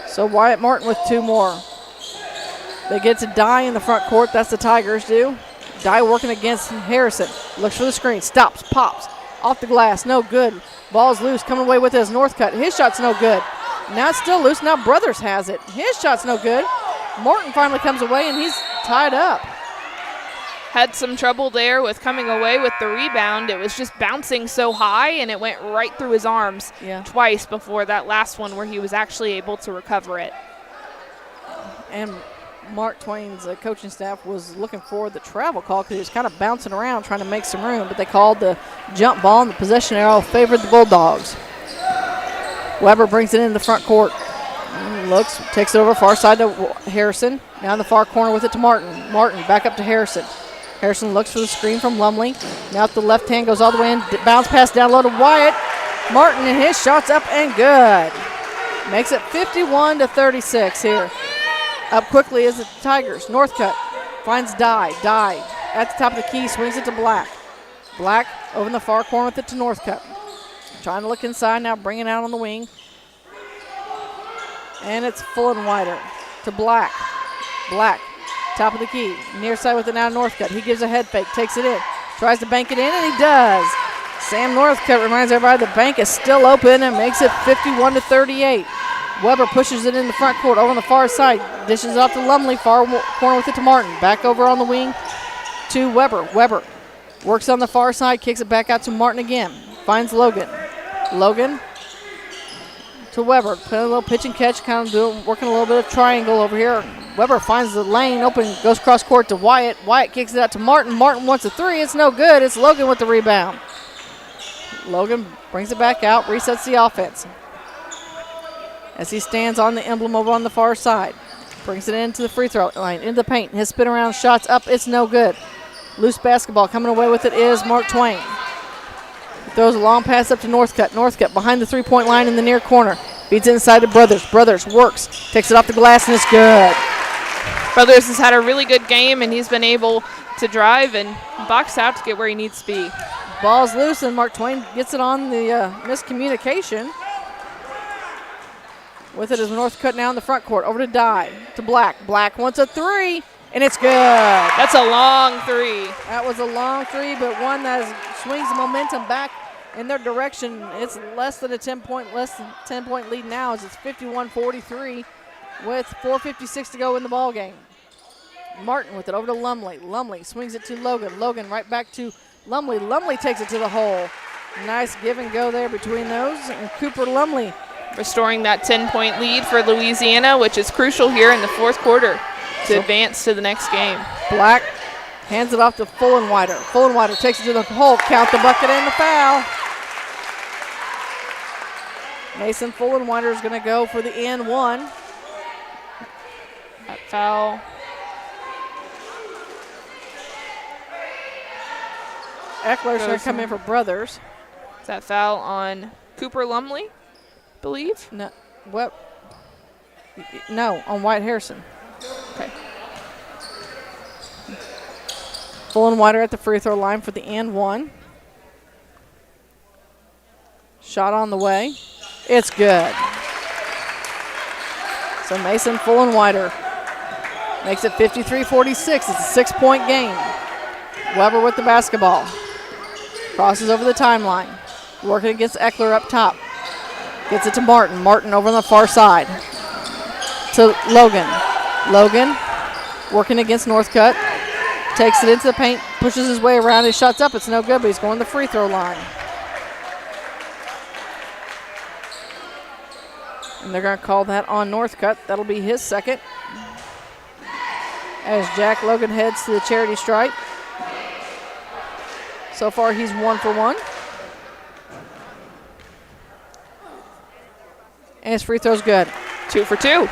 S2: So Wyatt Martin with 2 more. They get to Dye in the front court. That's the Tigers do. Dye working against Harrison. Looks for the screen. Stops. Pops. Off the glass. No good. Ball's loose. Coming away with his Northcutt. His shot's no good. Now it's still loose. Now Brothers has it. His shot's no good. Martin finally comes away, and he's tied up.
S3: Had some trouble there with coming away with the rebound. It was just bouncing so high, and it went right through his arms twice before that last one where he was actually able to recover it.
S2: And Mark Twain's coaching staff was looking for the travel call because he was kind of bouncing around trying to make some room, but they called the jump ball, and the possession arrow favored the Bulldogs. Weber brings it in the front court. Looks, takes it over far side to Harrison. Now in the far corner with it to Martin. Martin back up to Harrison. Harrison looks for the screen from Lumley. Now the left hand goes all the way in. Bounce pass down low to Wyatt. Martin and his shot's up and good. Makes it 51-36 here. Up quickly is the Tigers. Northcutt finds Dye. Dye at the top of the key, swings it to Black. Black over in the far corner with it to Northcutt. Trying to look inside now, bringing it out on the wing. And it's Fullenwider to Black. Black, top of the key. Near side with it now to Northcutt. He gives a head fake, takes it in. Tries to bank it in, and he does. Sam Northcutt reminds everybody the bank is still open and makes it 51-38. Weber pushes it in the front court over on the far side. Dishes it off to Lumley, far corner with it to Martin. Back over on the wing to Weber. Weber works on the far side, kicks it back out to Martin again. Finds Logan. Logan to Weber. Put a little pitch and catch, kind of working a little bit of triangle over here. Weber finds the lane open, goes cross court to Wyatt. Wyatt kicks it out to Martin. Martin wants a 3. It's no good. It's Logan with the rebound. Logan brings it back out, resets the offense as he stands on the emblem over on the far side. Brings it into the free throw line, into the paint. His spin around shots up. It's no good. Loose basketball. Coming away with it is Mark Twain. Throws a long pass up to Northcutt. Northcutt behind the three-point line in the near corner. Feeds inside to Brothers. Brothers works. Takes it off the glass, and it's good.
S3: Brothers has had a really good game, and he's been able to drive and box out to get where he needs to be.
S2: Ball's loose, and Mark Twain gets it on the miscommunication. With it is Northcutt now in the front court. Over to Dye, to Black. Black wants a 3, and it's good.
S3: That's a long 3.
S2: That was a long 3, but one that swings the momentum back in their direction. It's less than 10 point lead now as it's 51-43 with 4:56 to go in the ball game. Martin with it over to Lumley. Lumley swings it to Logan. Logan right back to Lumley. Lumley takes it to the hole. Nice give and go there between those. And Cooper Lumley
S3: restoring that 10-point lead for Louisiana, which is crucial here in the fourth quarter to advance to the next game.
S2: Black hands it off to Fullenwider. Fullenwider takes it to the hole. Count the bucket and the foul. Mason Fullenwider is going to go for the N1.
S3: That foul.
S2: Eckler's going to come in for Brothers.
S3: Is that foul on Cooper Lumley, I believe?
S2: No, what? No, on Wyatt Harrison.
S3: Okay.
S2: Fullenwider at the free throw line for the N1. Shot on the way. It's good. So Mason Fullenwider makes it 53-46. It's a 6-point game. Weber with the basketball. Crosses over the timeline. Working against Eckler up top. Gets it to Martin. Martin over on the far side. To Logan. Logan working against Northcutt. Takes it into the paint. Pushes his way around. His shot's up. It's no good, but he's going to the free throw line. And they're going to call that on Northcutt. That'll be his second. As Jack Logan heads to the charity stripe. So far, he's 1 for 1. And his free throw's good.
S3: 2 for 2.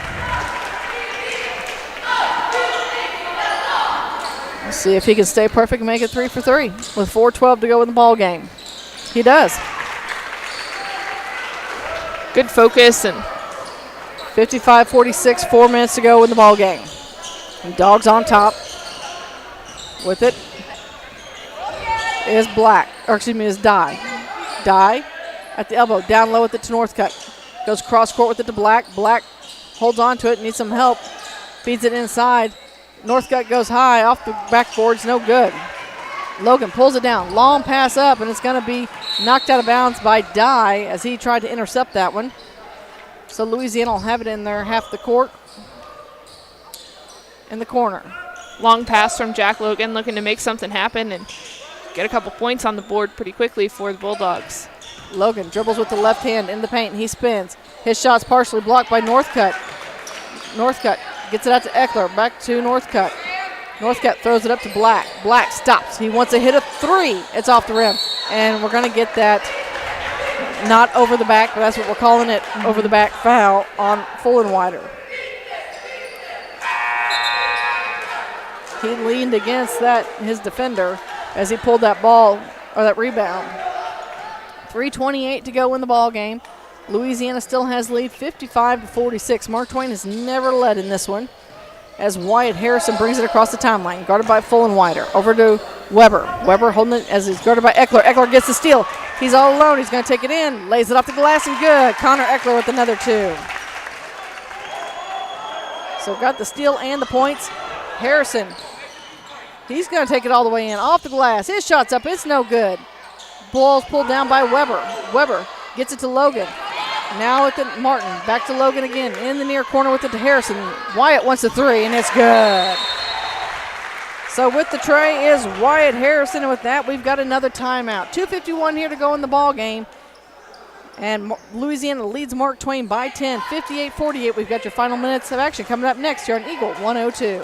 S2: Let's see if he can stay perfect and make it 3 for 3 with 4:12 to go in the ball game. He does.
S3: Good focus and
S2: 55-46, 4 minutes to go in the ball game. And Dogs on top. With it is Black, is Dye. Dye at the elbow, down low with it to Northcutt. Goes cross court with it to Black. Black holds on to it, needs some help. Feeds it inside. Northcutt goes high off the backboards, no good. Logan pulls it down, long pass up, and it's going to be knocked out of bounds by Dye as he tried to intercept that one. So Louisiana will have it in their half the court in the corner.
S3: Long pass from Jack Logan, looking to make something happen and get a couple points on the board pretty quickly for the Bulldogs.
S2: Logan dribbles with the left hand in the paint, and he spins. His shot's partially blocked by Northcutt. Northcutt gets it out to Eckler, back to Northcutt. Northcutt throws it up to Black. Black stops. He wants to hit a three. It's off the rim. And we're going to get that not over the back, but that's what we're calling it, over the back foul on Fullenwider. He leaned against his defender as he pulled that ball, or that rebound. 3:28 to go in the ball game. Louisiana still has lead 55-46. Mark Twain has never led in this one as Wyatt Harrison brings it across the timeline, guarded by Fullenwider. Over to Weber. Weber holding it as he's guarded by Eckler. Eckler gets the steal. He's all alone. He's going to take it in. Lays it off the glass and good. Connor Eckler with another two. So got the steal and the points. Harrison, he's going to take it all the way in. Off the glass. His shot's up. It's no good. Ball's pulled down by Weber. Weber gets it to Logan. Now with it, Martin. Back to Logan again. In the near corner with it to Harrison. Wyatt wants the three, and it's good. So with the tray is Wyatt Harrison, and with that, we've got another timeout. 2:51 here to go in the ball game. And Louisiana leads Mark Twain by 10, 58-48. We've got your final minutes of action coming up next here on Eagle 102.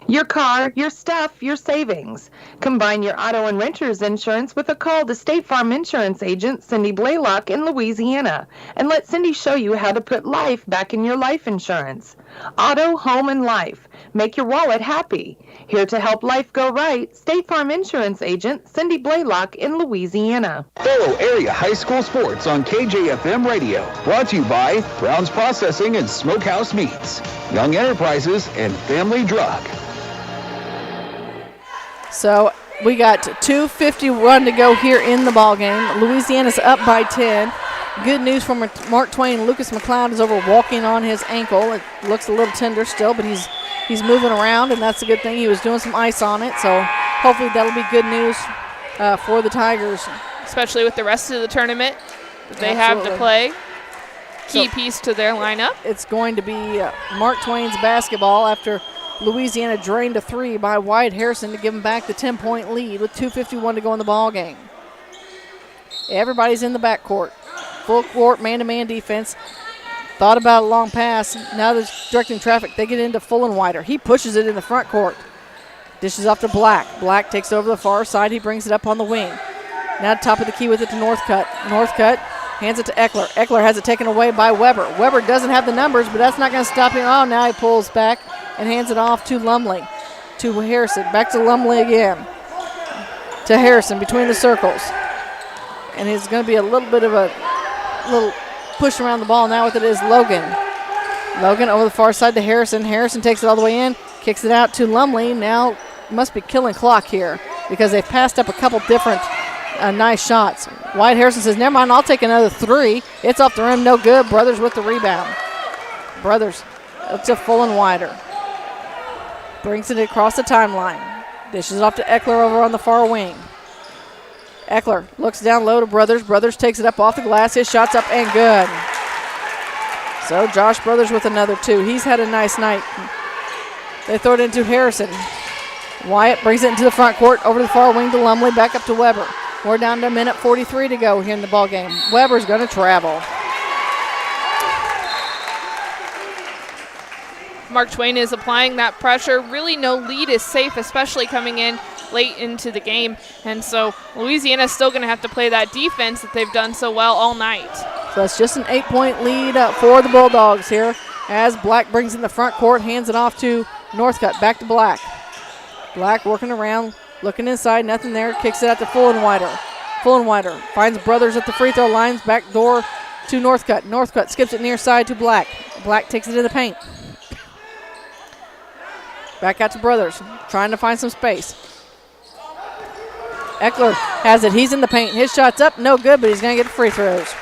S9: Your car, your stuff, your savings. Combine your auto and renter's insurance with a call to State Farm Insurance agent Cindy Blaylock in Louisiana. And let Cindy show you how to put life back in your life insurance. Auto, home, and life. Make your wallet happy. Here to help life go right, State Farm Insurance agent Cindy Blaylock in Louisiana.
S12: Follow area high school sports on KJFM Radio. Brought to you by Brown's Processing and Smokehouse Meats, Young Enterprises, and Family Drug.
S2: So we got 2:51 to go here in the ball game. Louisiana's up by 10. Good news from Mark Twain. Lucas McLeod is over walking on his ankle. It looks a little tender still, but he's moving around, and that's a good thing. He was doing some ice on it, so hopefully that'll be good news for the Tigers.
S3: Especially with the rest of the tournament that they have to play. Key piece to their lineup.
S2: It's going to be Mark Twain's basketball after Louisiana drained a three by Wyatt Harrison to give him back the 10-point lead with 2:51 to go in the ball game. Everybody's in the backcourt. Full court, man-to-man defense. Thought about a long pass. Now they're directing traffic. They get into Fullenwider. He pushes it in the front court. Dishes off to Black. Black takes over the far side. He brings it up on the wing. Now top of the key with it to Northcutt. Northcutt hands it to Eckler. Eckler has it taken away by Weber. Weber doesn't have the numbers, but that's not going to stop him. Oh, now he pulls back and hands it off to Lumley. To Harrison. Back to Lumley again. To Harrison between the circles. And it's going to be a little bit of a little push around the ball. Now with it is Logan. Logan over the far side to Harrison. Harrison takes it all the way in. Kicks it out to Lumley. Now must be killing clock here because they've passed up a couple different nice shots. Wyatt Harrison says, never mind, I'll take another three. It's off the rim, no good. Brothers with the rebound. Brothers up to Fullenwider. Brings it across the timeline. Dishes it off to Eckler over on the far wing. Eckler looks down low to Brothers. Brothers takes it up off the glass. His shot's up and good. So Josh Brothers with another two. He's had a nice night. They throw it into Harrison. Wyatt brings it into the front court, over to the far wing to Lumley, back up to Weber. We're down to a minute 43 to go here in the ball game. Weber's going to travel.
S3: Mark Twain is applying that pressure. Really no lead is safe, especially coming in late into the game. And so Louisiana's still going to have to play that defense that they've done so well all night.
S2: So it's just an 8-point lead for the Bulldogs here as Black brings in the front court, hands it off to Northcutt. Back to Black. Black working around, looking inside, nothing there. Kicks it out to Fullenwider. Fullenwider finds Brothers at the free throw lines. Back door to Northcutt. Northcutt skips it near side to Black. Black takes it in the paint. Back out to Brothers, trying to find some space. Eckler has it. He's in the paint. His shot's up. No good, but he's going to get free throws.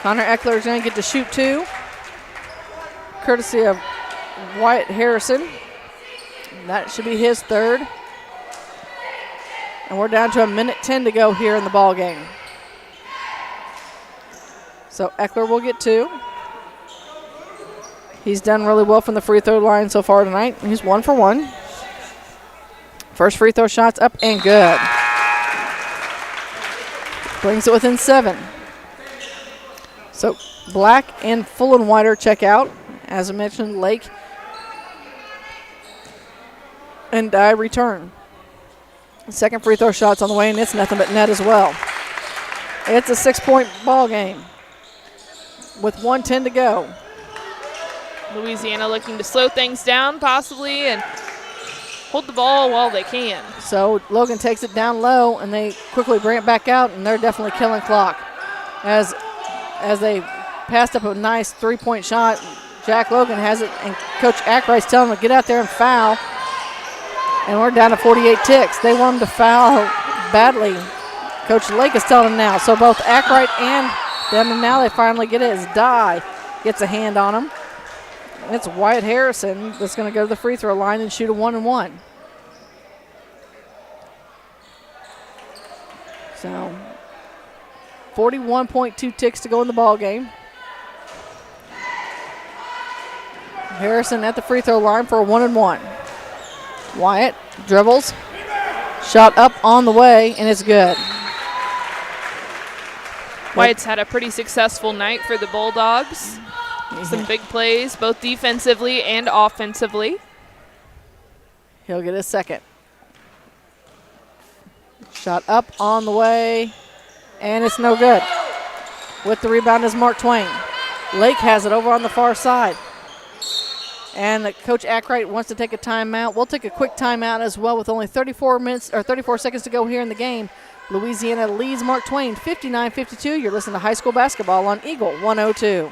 S2: Connor Eckler is going to get to shoot 2, courtesy of Wyatt Harrison. That should be his 3rd. And we're down to 1:10 to go here in the ball game. So Eckler will get 2. He's done really well from the free throw line so far tonight. He's 1 for 1. First free throw shot's up and good. Brings it within 7. So Black and Fullenwider check out. As I mentioned, Lake and Dye return. Second free throw shot's on the way, and it's nothing but net as well. It's a 6-point ball game with 1:10 to go.
S3: Louisiana looking to slow things down possibly and hold the ball while they can.
S2: So Logan takes it down low, and they quickly bring it back out, and they're definitely killing clock. As they passed up a nice 3-point shot, Jack Logan has it, and Coach Ackwright's telling him to get out there and foul. And we're down to 48 ticks. They want him to foul badly. Coach Lake is telling him now. So both Ackwright and them, and now they finally get it as Dye gets a hand on him. And it's Wyatt Harrison that's going to go to the free throw line and shoot a 1-and-1. So 41.2 ticks to go in the ball game. Harrison at the free throw line for a 1-and-1. Wyatt dribbles, shot up on the way, and it's good.
S3: Wyatt's had a pretty successful night for the Bulldogs. Some big plays, both defensively and offensively.
S2: He'll get his second. Shot up on the way, and it's no good. With the rebound is Mark Twain. Lake has it over on the far side. And Coach Ackwright wants to take a timeout. We'll take a quick timeout as well with only 34 seconds to go here in the game. Louisiana leads Mark Twain 59-52. You're listening to high school basketball on Eagle 102.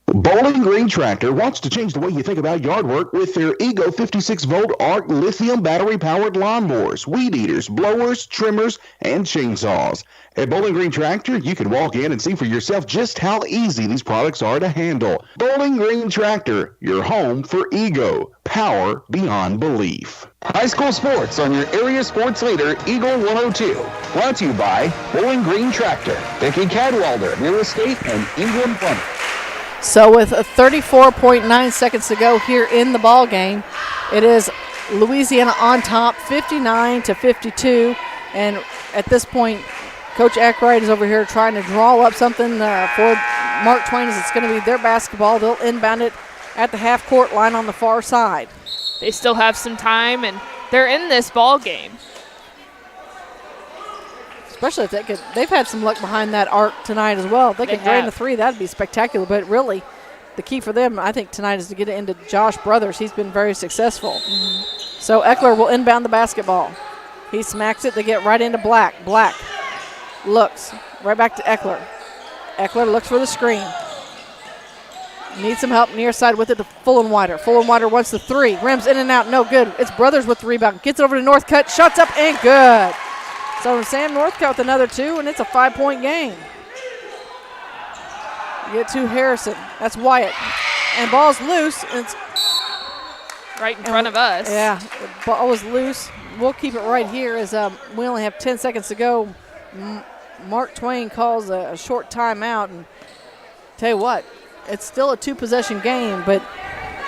S1: Bowling Green Tractor wants to change the way you think about yard work with their Ego 56-volt ARC lithium battery-powered lawnmowers, weed eaters, blowers, trimmers, and chainsaws. At Bowling Green Tractor, you can walk in and see for yourself just how easy these products are to handle. Bowling Green Tractor, your home for Ego. Power beyond belief.
S12: High school sports on your area sports leader, Eagle 102. Brought to you by Bowling Green Tractor, Vicki Cadwalder, Real Estate, and Ingram Plumbing.
S2: So with 34.9 seconds to go here in the ball game, it is Louisiana on top, 59-52. And at this point, Coach Ackwright is over here trying to draw up something for Mark Twain as it's going to be their basketball. They'll inbound it at the half-court line on the far side.
S3: They still have some time, and they're in this ball game.
S2: Especially if they could, they've had some luck behind that arc tonight as well. If they could drain the three, that'd be spectacular. But really, the key for them, I think, tonight is to get it into Josh Brothers. He's been very successful. So Eckler will inbound the basketball. He smacks it to get right into Black. Black looks right back to Eckler. Eckler looks for the screen. Needs some help near side with it to Fullenwider. Fullenwider wants the three. Rims in and out, no good. It's Brothers with the rebound. Gets it over to Northcutt. Shots up and good. So Sam Northcutt with another two, and it's a 5-point game. You get to Harrison. That's Wyatt. And ball's loose. And it's
S3: right in front of us.
S2: Yeah, the ball was loose. We'll keep it right here as we only have 10 seconds to go. Mark Twain calls a short timeout. And tell you what, it's still a two-possession game, but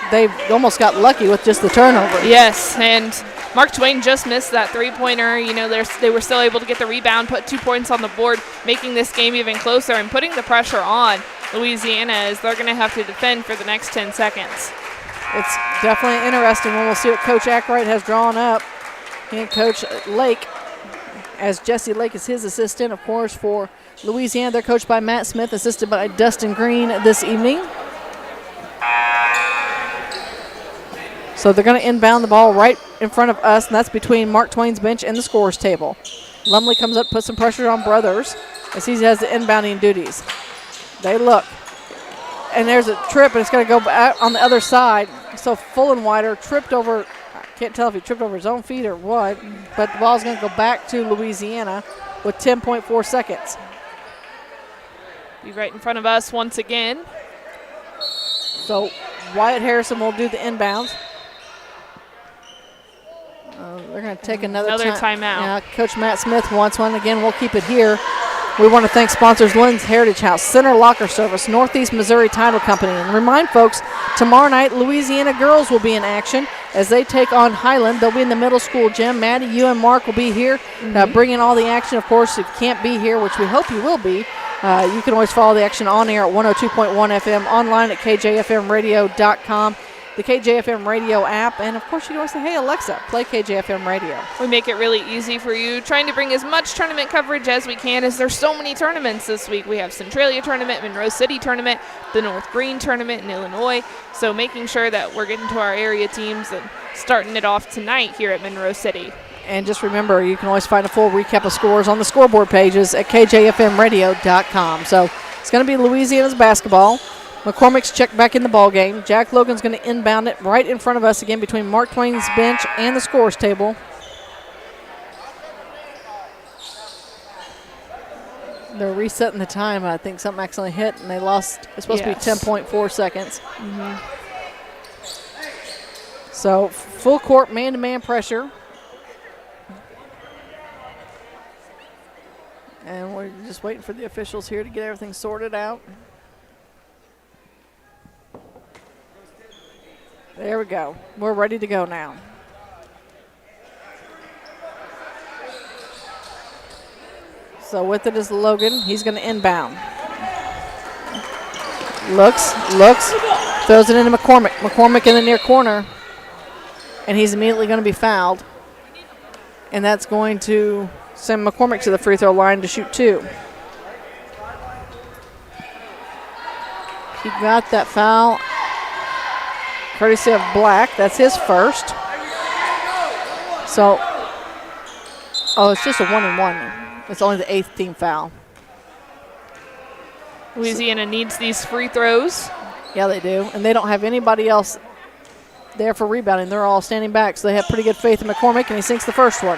S2: they almost got lucky with just the turnover.
S3: Yes, and Mark Twain just missed that three-pointer. You know, they were still able to get the rebound, put 2 points on the board, making this game even closer and putting the pressure on Louisiana as they're going to have to defend for the next 10 seconds.
S2: It's definitely interesting when we'll see what Coach Ackwright has drawn up. And Coach Lake, as Jesse Lake is his assistant, of course, for Louisiana. They're coached by Matt Smith, assisted by Dustin Green this evening. So they're going to inbound the ball right in front of us, and that's between Mark Twain's bench and the scorer's table. Lumley comes up, puts some pressure on Brothers as he has the inbounding duties. They look, and there's a trip, and it's going to go back on the other side. So Fullenwider tripped over Can't tell if he tripped over his own feet or what, but the ball's going to go back to Louisiana with 10.4 seconds.
S3: Be right in front of us once again.
S2: So Wyatt Harrison will do the inbounds. They're going to take another
S3: timeout.
S2: Yeah, Coach Matt Smith wants one. Again, we'll keep it here. We want to thank sponsors Lynn's Heritage House, Center Locker Service, Northeast Missouri Title Company. And remind folks, tomorrow night, Louisiana girls will be in action as they take on Highland. They'll be in the middle school gym. Maddie, you and Mark will be here bringing all the action. Of course, if you can't be here, which we hope you will be, you can always follow the action on air at 102.1 FM, online at kjfmradio.com. The KJFM radio app, and of course you can always say, hey Alexa, play KJFM radio.
S3: We make it really easy for you, trying to bring as much tournament coverage as we can, as there's so many tournaments this week. We have Centralia Tournament, Monroe City Tournament, the North Green Tournament in Illinois, so making sure that we're getting to our area teams and starting it off tonight here at Monroe City.
S2: And just remember, you can always find a full recap of scores on the scoreboard pages at kjfmradio.com. So it's going to be Louisiana's basketball. McCormick's checked back in the ball game. Jack Logan's going to inbound it right in front of us again between Mark Twain's bench and the scores table. They're resetting the time. I think something accidentally hit, and they lost. It's supposed to be 10.4 seconds. So full court man-to-man pressure. And we're just waiting for the officials here to get everything sorted out. There we go. We're ready to go now. So with it is Logan. He's going to inbound. Looks, throws it into McCormick. McCormick in the near corner. And he's immediately going to be fouled. And that's going to send McCormick to the free throw line to shoot 2. He got that foul courtesy of Black. That's his first. So, it's just a 1-and-1. It's only the 8th team foul.
S3: Louisiana needs these free throws.
S2: Yeah, they do. And they don't have anybody else there for rebounding. They're all standing back, so they have pretty good faith in McCormick, and he sinks the first one.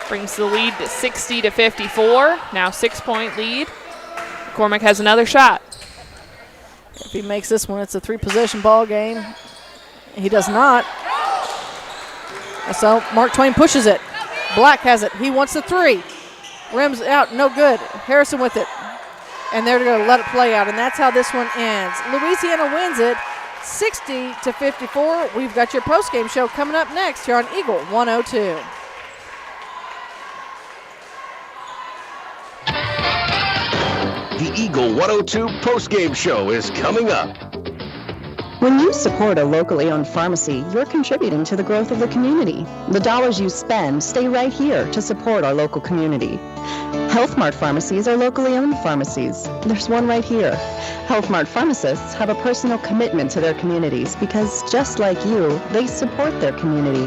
S3: Brings the lead to 60-54. Now 6-point lead. McCormick has another shot.
S2: If he makes this one, it's a 3-possession ball game. He does not. So Mark Twain pushes it. Black has it. He wants the 3. Rims out, no good. Harrison with it. And they're going to let it play out, and that's how this one ends. Louisiana wins it 60-54. We've got your postgame show coming up next here on Eagle 102.
S1: The Eagle 102 postgame show is coming up.
S4: When you support a locally owned pharmacy, you're contributing to the growth of the community. The dollars you spend stay right here to support our local community. Health Mart pharmacies are locally owned pharmacies. There's one right here. Health Mart pharmacists have a personal commitment to their communities because, just like you, they support their community.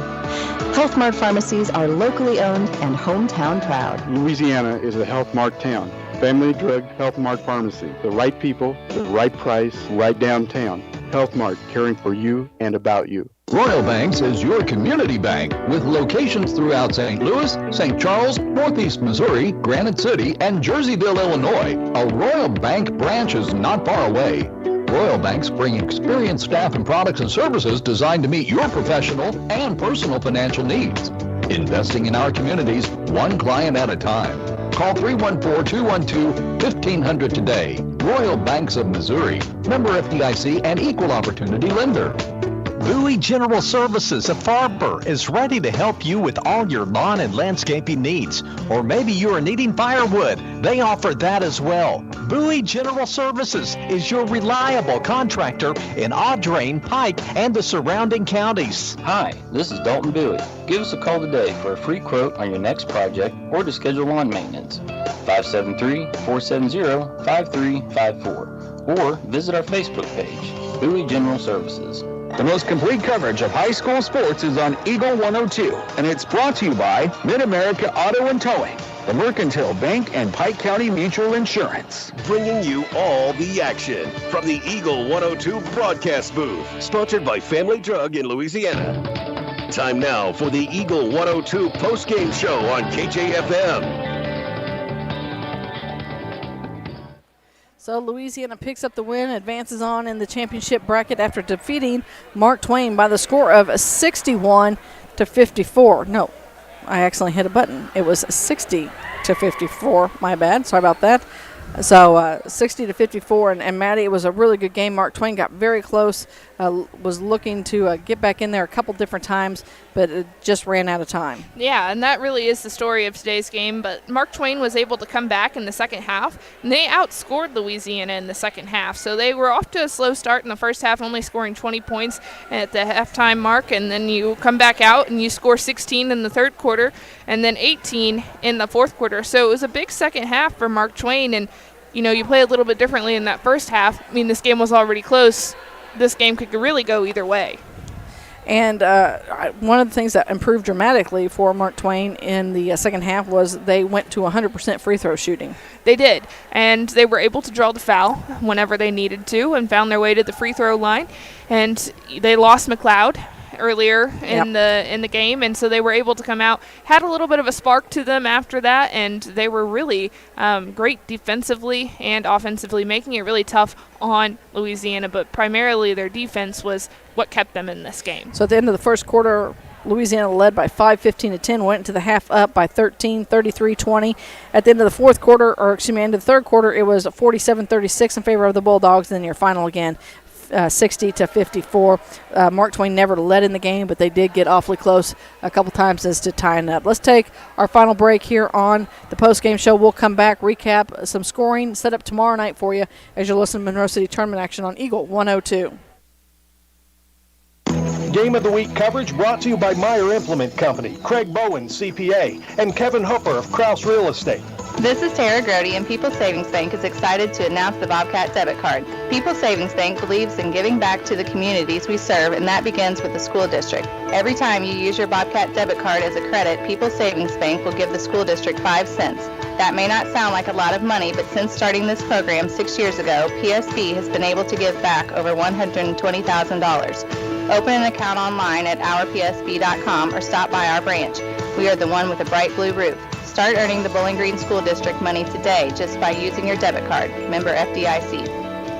S4: Health Mart pharmacies are locally owned and hometown proud.
S10: Louisiana is a Health Mart town. Family Drug Health Mart Pharmacy. The right people, the right price, right downtown. Health Mart, caring for you and about you.
S13: Royal Banks is your community bank with locations throughout St. Louis, St. Charles, Northeast Missouri, Granite City, and Jerseyville, Illinois. A Royal Bank branch is not far away. Royal Banks bring experienced staff and products and services designed to meet your professional and personal financial needs. Investing in our communities, one client at a time. Call 314-212-1500 today. Royal Banks of Missouri. Member FDIC and equal opportunity lender.
S15: Bowie General Services of Farber is ready to help you with all your lawn and landscaping needs. Or maybe you are needing firewood. They offer that as well. Bowie General Services is your reliable contractor in Audrain, Pike, and the surrounding counties.
S16: Hi, this is Dalton Bowie. Give us a call today for a free quote on your next project or to schedule lawn maintenance. 573-470-5354. Or visit our Facebook page, Bowie General Services.
S12: The most complete coverage of high school sports is on Eagle 102, and it's brought to you by Mid-America Auto and Towing. the Mercantile Bank, and Pike County Mutual Insurance.
S14: Bringing you all the action from the Eagle 102 broadcast booth, sponsored by Family Drug in Louisiana. Time now for the Eagle 102 postgame show on KJFM.
S2: So Louisiana picks up the win, advances on in the championship bracket after defeating Mark Twain by the score of 61-54. No, I accidentally hit a button. It was 60-54. My bad. Sorry about that. So 60-54, and Maddie, it was a really good game. Mark Twain got very close, was looking to get back in there a couple different times, but it just ran out of time.
S3: Yeah, and that really is the story of today's game. But Mark Twain was able to come back in the second half, and they outscored Louisiana in the second half. So they were off to a slow start in the first half, only scoring 20 points at the halftime mark, and then you come back out and you score 16 in the third quarter and then 18 in the fourth quarter. So it was a big second half for Mark Twain, and you play a little bit differently in that first half. I mean, this game was already close. This game could really go either way.
S2: And one of the things that improved dramatically for Mark Twain in the second half was they went to 100% free throw shooting.
S3: They did, and they were able to draw the foul whenever they needed to and found their way to the free throw line. And they lost McLeod earlier in the game, and so they were able to come out, had a little bit of a spark to them after that, and they were really great defensively and offensively, making it really tough on Louisiana, but primarily their defense was what kept them in this game.
S2: So at the end of the first quarter, Louisiana led by 5, 15-10, went into the half up by 13, 33-20. At the end of the fourth quarter, end of the third quarter, it was 47-36 in favor of the Bulldogs. Then your final again, 60-54. Mark Twain never led in the game, but they did get awfully close a couple times as to tying up. Let's take our final break here on the postgame show. We'll come back, recap some scoring set up tomorrow night for you as you listen to Monroe City Tournament action on Eagle 102.
S17: Game of the Week coverage brought to you by Meyer Implement Company, Craig Bowen, CPA, and Kevin Hooper of Krause Real Estate.
S18: This is Tara Grody, and People's Savings Bank is excited to announce the Bobcat Debit Card. People's Savings Bank believes in giving back to the communities we serve, and that begins with the school district. Every time you use your Bobcat Debit Card as a credit, People's Savings Bank will give the school district 5 cents. That may not sound like a lot of money, but since starting this program 6 years ago, PSB has been able to give back over $120,000. Open an account online at ourpsb.com or stop by our branch. We are the one with a bright blue roof. Start earning the Bowling Green School District money today just by using your debit card. Member FDIC.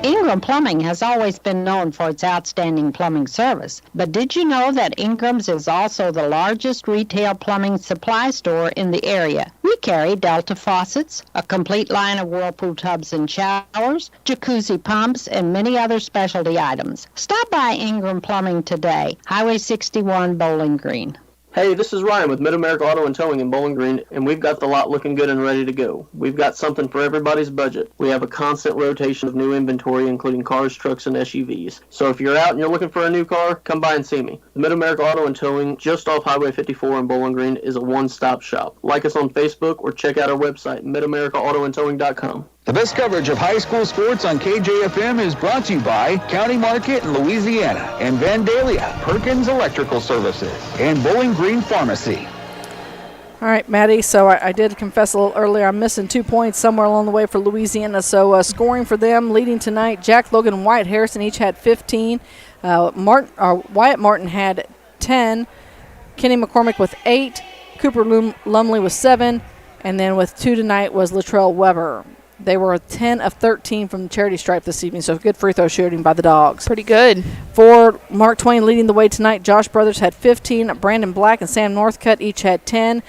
S24: Ingram Plumbing has always been known for its outstanding plumbing service. But did you know that Ingram's is also the largest retail plumbing supply store in the area? We carry Delta faucets, a complete line of Whirlpool tubs and showers, jacuzzi pumps, and many other specialty items. Stop by Ingram Plumbing today, Highway 61, Bowling Green.
S21: Hey, this is Ryan with Mid-America Auto and Towing in Bowling Green, and we've got the lot looking good and ready to go. We've got something for everybody's budget. We have a constant rotation of new inventory, including cars, trucks, and SUVs. So if you're out and you're looking for a new car, come by and see me. The Mid-America Auto and Towing, just off Highway 54 in Bowling Green, is a one-stop shop. Like us on Facebook or check out our website, midamericaautoandtowing.com.
S12: The best coverage of high school sports on KJFM is brought to you by County Market in Louisiana and Vandalia, Perkins Electrical Services, and Bowling Green Pharmacy.
S2: All right, Maddie, so I did confess a little earlier I'm missing 2 points somewhere along the way for Louisiana. So scoring for them, leading tonight, Jack Logan and Wyatt Harrison each had 15. Wyatt Martin had 10. Kenny McCormick with 8. Cooper Lumley with 7. And then with 2 tonight was Latrell Weber. They were 10 of 13 from the charity stripe this evening, so good free throw shooting by the Dogs.
S3: Pretty good.
S2: For Mark Twain leading the way tonight, Josh Brothers had 15, Brandon Black and Sam Northcutt each had 10,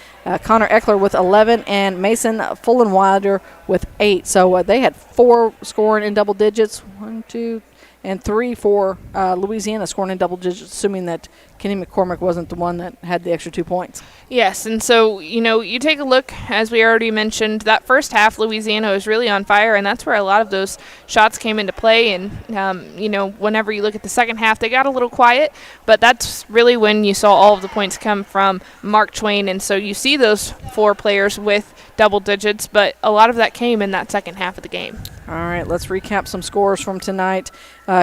S2: Connor Eckler with 11, and Mason Fullenwilder with 8. So they had 4 scoring in double digits, 1, 2, and 3 for Louisiana scoring in double digits, assuming that Kenny McCormick wasn't the one that had the extra 2 points.
S3: Yes, and so, you take a look, as we already mentioned, that first half, Louisiana was really on fire, and that's where a lot of those shots came into play. And, whenever you look at the second half, they got a little quiet, but that's really when you saw all of the points come from Mark Twain. And so you see those 4 players with double digits, but a lot of that came in that second half of the game.
S2: All right, let's recap some scores from tonight.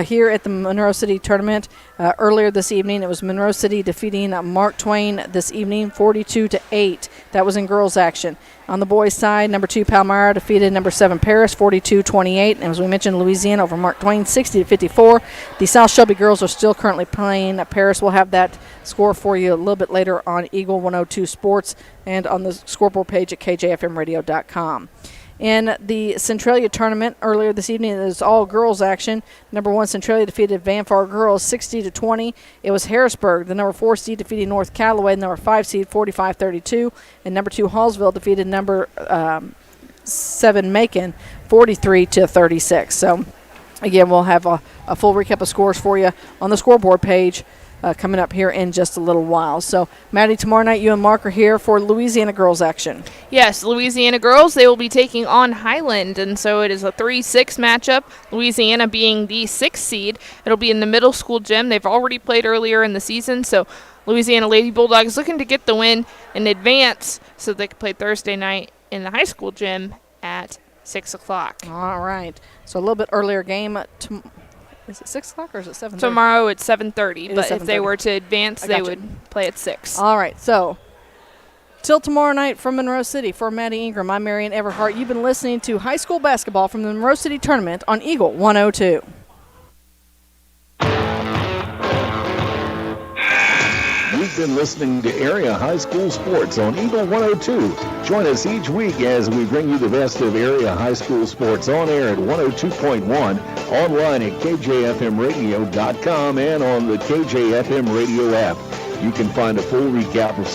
S2: Here at the Monroe City Tournament, earlier this evening, it was Monroe City defeating Mark Twain this evening, 42-8. That was in girls action. On the boys' side, number 2 Palmyra defeated number 7 Paris, 42-28. And as we mentioned, Louisiana over Mark Twain, 60-54. The South Shelby girls are still currently playing. Paris will have that score for you a little bit later on Eagle 102 Sports and on the scoreboard page at kjfmradio.com. In the Centralia tournament earlier this evening, it was all girls action. Number 1 Centralia defeated Vanpar girls 60-20. It was Harrisburg, the number 4 seed, defeating North Callaway, the number 5 seed, 45-32. And number 2 Hallsville defeated number 7 Macon, 43-36. So again, we'll have a full recap of scores for you on the scoreboard page coming up here in just a little while. So, Maddie, tomorrow night you and Mark are here for Louisiana girls action.
S3: Yes, Louisiana girls, they will be taking on Highland, and so it is a 3-6 matchup, Louisiana being the 6th seed. It'll be in the middle school gym. They've already played earlier in the season, so Louisiana Lady Bulldogs looking to get the win in advance so they can play Thursday night in the high school gym at 6 o'clock.
S2: All right. So a little bit earlier game. Is it 6 o'clock or is it 7:30?
S3: Tomorrow it's 7:30, but
S2: 7:30.
S3: if they were to advance, they would play at 6.
S2: All right, so till tomorrow night from Monroe City, for Maddie Ingram, I'm Marion Everhart. You've been listening to high school basketball from the Monroe City Tournament on Eagle 102.
S1: You've been listening to Area High School Sports on Eagle 102. Join us each week as we bring you the best of area high school sports on air at 102.1, online at kjfmradio.com, and on the KJFM radio app. You can find a full recap of